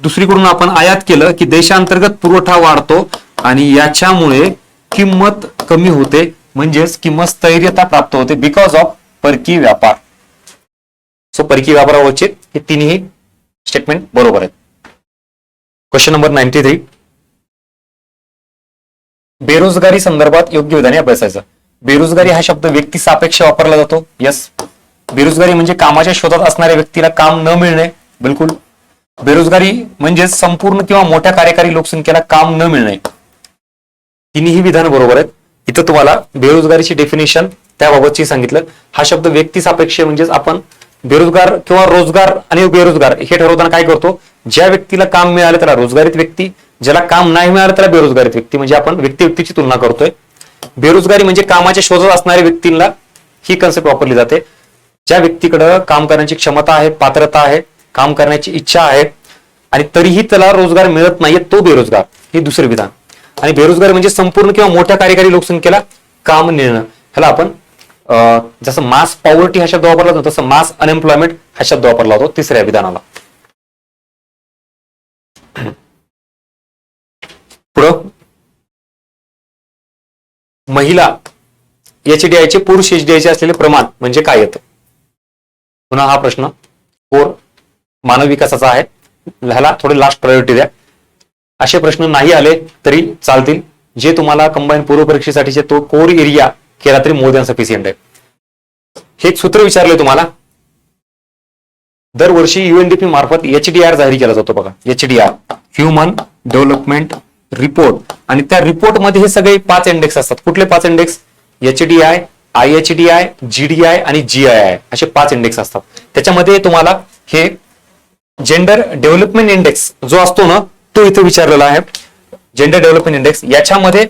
दुसरीकडून आपण आयात केलं की देशांतर्गत पुरवठा वाढतो आणि याच्यामुळे किंमत कमी होते, म्हणजेच किंमत स्थैर्यता प्राप्त होते बिकॉज ऑफ परकीय व्यापार. सो परकीय व्यापारावरचे हे तिन्ही स्टेटमेंट बरोबर आहेत. Question number 93. बेरोजगारी संदर्भात योग्य विधाने अभ्यासायचं. बेरोजगारी हा शब्द व्यक्ती सापेक्ष वापरला जातो. यस. बेरोजगारी म्हणजे कामाच्या शोधात असणाऱ्या व्यक्तीला काम न मिळणे. बिलकुल. बेरोजगारी म्हणजे संपूर्ण किंवा मोठ्या कार्यकारी लोकसंख्येला काम न मिळणे. तिन्ही विधान बरोबर आहेत. इथं तुम्हाला बेरोजगारीची डेफिनेशन त्याबाबतची सांगितलं. हा शब्द व्यक्ती सापेक्ष म्हणजेच आपण बेरोजगार किंवा रोजगार आणि बेरोजगार हे ठरवताना काय करतो? ज्या व्यक्तीला काम मिळालं त्याला रोजगारीत व्यक्ती, ज्याला काम नाही मिळालं त्याला बेरोजगारीत व्यक्ती, म्हणजे आपण व्यक्ती व्यक्तीची तुलना करतोय. बेरोजगारी म्हणजे कामाच्या शोधात असणाऱ्या व्यक्तींना ही कन्सेप्ट वापरली जाते. ज्या व्यक्तीकडे काम करण्याची क्षमता आहे, पात्रता आहे, काम करण्याची इच्छा आहे आणि तरीही त्याला रोजगार मिळत नाहीये तो बेरोजगार. हे दुसरे विधान. आणि बेरोजगारी म्हणजे संपूर्ण किंवा मोठ्या कार्यकारी लोकसंख्येला काम मिळणं. ह्याला आपण जसं मास पॉवर्टी हा शब्द वापरला जातो तसं मास अनएम्प्लॉयमेंट हा शब्द वापरला होतो तिसऱ्या विधानाला. पुढं महिला एचडीआयचे पुरुष एचडीआयचे असलेले प्रमाण म्हणजे काय येतं? पुन्हा हा प्रश्न कोर मानव विकासाचा आहे. ह्याला थोडे लास्ट प्रायोरिटी द्या. असे प्रश्न नाही आले तरी चालतील. जे तुम्हाला कंबाईन पूर्व परीक्षेसाठीचे तो कोर एरिया केला तरी मोर दॅन सफिशियंट आहे. हे एक सूत्र विचारलंय तुम्हाला. दरवर्षी UNDP मार्फत HDR जाहीर केला जातो बघा. HDR human development report. आणि त्या रिपोर्टमध्ये हे सगळे 5 इंडेक्स असतात. कुठले 5 इंडेक्स? HDI, IHDI, GDI आणि GII असे 5 इंडेक्स असतात. त्याच्यामध्ये तुम्हाला हे जेंडर डेव्हलपमेंट इंडेक्स जो असतो ना तो इथे विचारलेला आहे. जेंडर डेव्हलपमेंट इंडेक्स याच्यामध्ये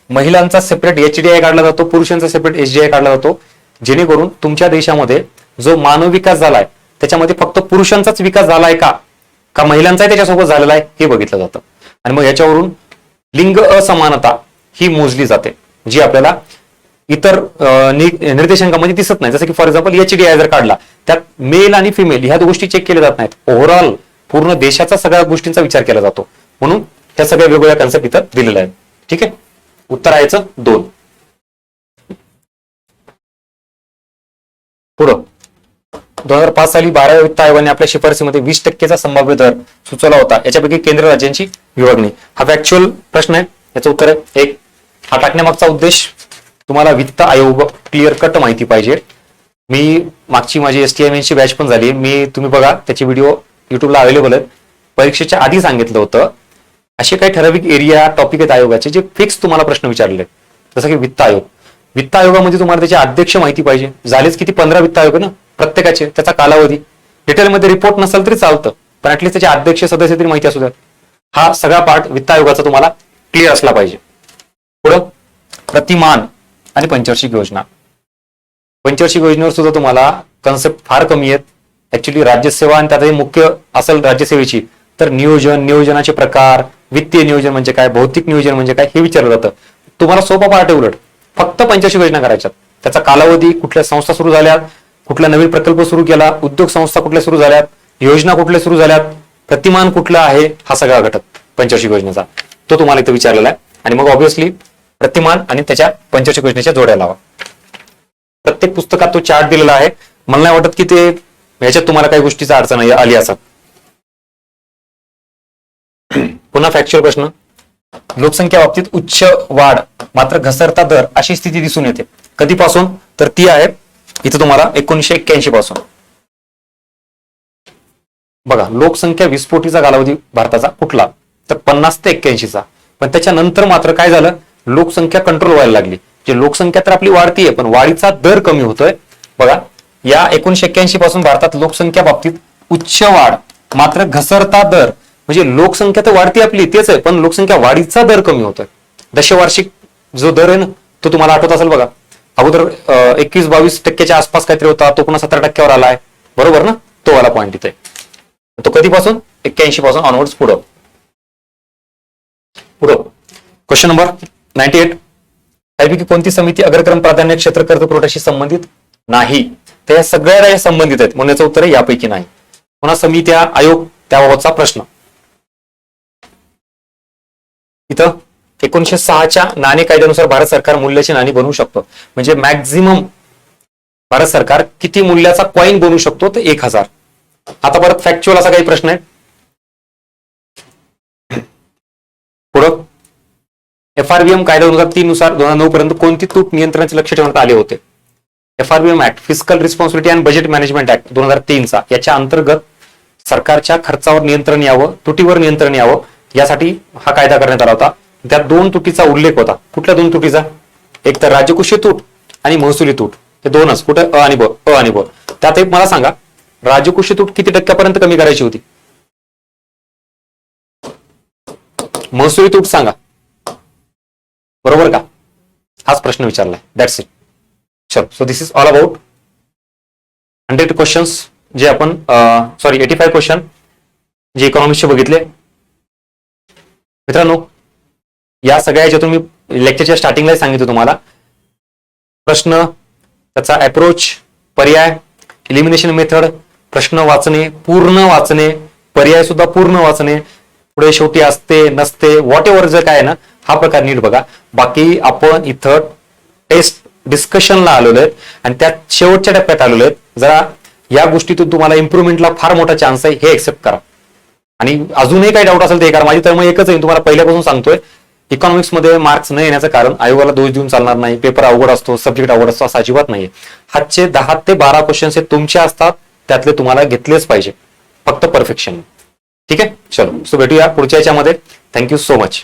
महिलांचा सेपरेट HDI काढला जातो, पुरुषांचा सेपरेट HDI काढला जातो, जेणेकरून तुमच्या देशामध्ये जो मानव विकास झालाय त्याच्यामध्ये फक्त पुरुषांचाच विकास झालाय का महिलांचाही त्याच्यासोबत झालेला आहे हे बघितलं जातं. आणि मग याच्यावरून लिंग असमानता ही मोजली जाते, जी आपल्याला इतर निर्देशांकामध्ये दिसत नाही. जसं की फॉर एक्झाम्पल HDI जर काढला त्यात मेल आणि फिमेल ह्या गोष्टी चेक केल्या जात नाहीत. ओव्हरऑल पूर्ण देशाचा सगळ्या गोष्टींचा विचार केला जातो. म्हणून त्या सगळ्या वेगवेगळ्या कन्सेप्ट इथं दिलेल्या आहेत. ठीक आहे, उत्तर आहे 2. पुढं 2005 साली 12व्या वित्त आयोगाने आपल्या शिफारसीमध्ये 20% संभाव्य दर सुचवला होता. याच्यापैकी केंद्र राज्यांची विभागणी. हा फॅक्च्युअल प्रश्न आहे. याचं उत्तर आहे 1. हा टाकण्यामागचा उद्देश तुम्हाला वित्त आयोग क्लिअर कट माहिती पाहिजे. मी मागची माझी STIM ची बॅच पण झाली. तुम्ही बघा त्याची व्हिडिओ युट्यूबला अवेलेबल आहेत. परीक्षेच्या आधी सांगितलं होतं असे काही ठराविक एरिया टॉपिक आहेत आयोगाचे जे फिक्स तुम्हाला प्रश्न विचारले. जसं की वित्त आयोग. वित्त आयोगामध्ये तुम्हाला त्याचे अध्यक्ष माहिती पाहिजे. झालेच किती 15 वित्त आयोग आहे ना प्रत्येकाचे. त्याचा कालावधी डिटेलमध्ये रिपोर्ट नसेल तरी चालतं, पण ऍटलीस्ट त्याचे अध्यक्ष सदस्य तरी माहिती असू द्या. हा सगळा पार्ट वित्त आयोगाचा तुम्हाला क्लिअर असला पाहिजे. पुढं प्रतिमान आणि पंचवार्षिक योजना. पंचवार्षिक योजनेवर सुद्धा तुम्हाला कन्सेप्ट फार कमी आहेत. ऍक्च्युली राज्यसेवा आणि त्यातही मुख्य असेल राज्यसेवेची तर नियोजनाचे प्रकार, वित्तीय नियोजन म्हणजे काय, भौतिक नियोजन म्हणजे काय हे विचारलं जातं. तुम्हाला सोपा पार्ट आहे उलट. फक्त पंचवार्षिक योजना करायच्यात. त्याचा कालावधी, कुठल्या संस्था सुरू झाल्यात, कुठला नवीन प्रकल्प सुरू केला, उद्योग संस्था कुठल्या सुरू झाल्यात, योजना कुठल्या सुरू झाल्यात, प्रतिमान कुठला आहे, हा सगळा घटक पंचवार्षिक योजनेचा तो तुम्हाला इथं विचारलेला आहे. आणि मग ऑब्व्हियसली प्रतिमान आणि त्याच्या पंचवार्षिक योजनेच्या जोड्या लावा. प्रत्येक पुस्तकात तो चार्ट दिलेला आहे. मला नाही वाटत की ते ह्याच्यात तुम्हाला काही गोष्टीचा अडचण आली असत. पुन्हा फॅक्च्युअल प्रश्न. लोकसंख्या बाबतीत उच्च वाढ मात्र घसरता दर अशी स्थिती दिसून येते. कधीपासून? तर ती आहे इथं तुम्हाला 1981 पासून. बघा लोकसंख्या विस्फोटीचा कालावधी भारताचा कुठला? तर 50 ते 81चा. पण त्याच्यानंतर मात्र काय झालं, लोकसंख्या कंट्रोल व्हायला लागली. जे लोकसंख्या तर आपली वाढतीये पण वाढीचा दर कमी होतोय. बघा या 1981 पासून भारतात लोकसंख्या बाबतीत उच्च वाढ मात्र घसरता दर, म्हणजे लोकसंख्या तर वाढती आपली तेच आहे पण लोकसंख्या वाढीचा दर कमी होतोय. दशवार्षिक जो दर आहे ना तो तुम्हाला आठवत असेल बघा. अगोदर 21-22% आसपास काहीतरी होता, तो पुन्हा 17% आलाय. बरोबर ना? तो वाला पॉईंट इथे. तो कधीपासून? 81 पासून ऑनवर्ड्स पुढं. Question number 98. त्यापैकी कोणती समिती अग्रक्रम प्राधान्य क्षेत्र कर्ज पुरवठ्याशी संबंधित नाही? तर या सगळ्या संबंधित आहेत म्हणून याचं उत्तर आहे यापैकी नाही. पुन्हा समित्या, आयोग त्याबाबतचा प्रश्न. इथं 1906च्या नाणे कायद्यानुसार भारत सरकार मूल्याची नाणी बनवू शकतो. म्हणजे मॅक्झिमम भारत सरकार किती मूल्याचा कॉईन बनवू शकतो? तर 1000. आता परत फॅक्च्युअल असा काही प्रश्न आहे. पुढं FRBM कायदा 2003 नुसार 2009 पर्यंत कोणती तूट नियंत्रणाचे लक्ष ठेवण्यात आले होते? FRBM act, fiscal responsibility and budget management act 2003चा. याच्या अंतर्गत सरकारच्या खर्चावर नियंत्रण यावं, तुटीवर नियंत्रण यावं यासाठी हा कायदा करण्यात आला होता. त्यात 2 तुटीचा उल्लेख होता. कुठल्या 2 तुटीचा? एक तर राजकोषीय तूट आणि महसुली तूट. हे दोनच. कुठे? अ आणि ब. त्यात मला सांगा राजकोषीय तूट किती टक्क्यापर्यंत कमी करायची होती? महसुली तूट सांगा. बरोबर का? हाच प्रश्न विचारलाय. That's it. चलो, so this is all about 100 questions जे आपण 85 क्वेश्चन जे इकॉनॉमिक्सचे बघितले. मित्रांनो या सगळ्या याच्यातून मी लेक्चरच्या स्टार्टिंगला सांगितलं तुम्हाला प्रश्न, त्याचा अप्रोच, पर्याय, एलिमिनेशन मेथड, प्रश्न वाचणे, पूर्ण वाचणे, पर्याय सुद्धा पूर्ण वाचणे, पुढे शेवटी असते नसते व्हॉट एव्हर जे काय ना हा प्रकार नीट बघा. बाकी आपण इथं टेस्ट डिस्कशनला आलेलो आहेत आणि त्यात शेवटच्या टप्प्यात आलेलो आहेत. जरा या गोष्टीतून तुम्हाला इम्प्रुव्हमेंटला फार मोठा चान्स आहे हे एक्सेप्ट करा. आणि अजूनही काही डाऊट असेल ते करा. माझी तर मग एकच आहे, तुम्हाला पहिल्यापासून सांगतोय इकॉनॉमिक्स मध्ये मार्क्स न येण्याचं कारण आयोगाला दोष देऊन चालणार नाही, पेपर अवघड असतो, सब्जेक्ट अवघड असतो असं अजिबात नाहीये. हातचे 10 ते 12 क्वेश्चन्स हे तुमचे असतात, त्यातले तुम्हाला घेतलेच पाहिजे, फक्त परफेक्शन. ठीक आहे, चलो सो भेटूया पुढच्या याच्यामध्ये. Thank you so much.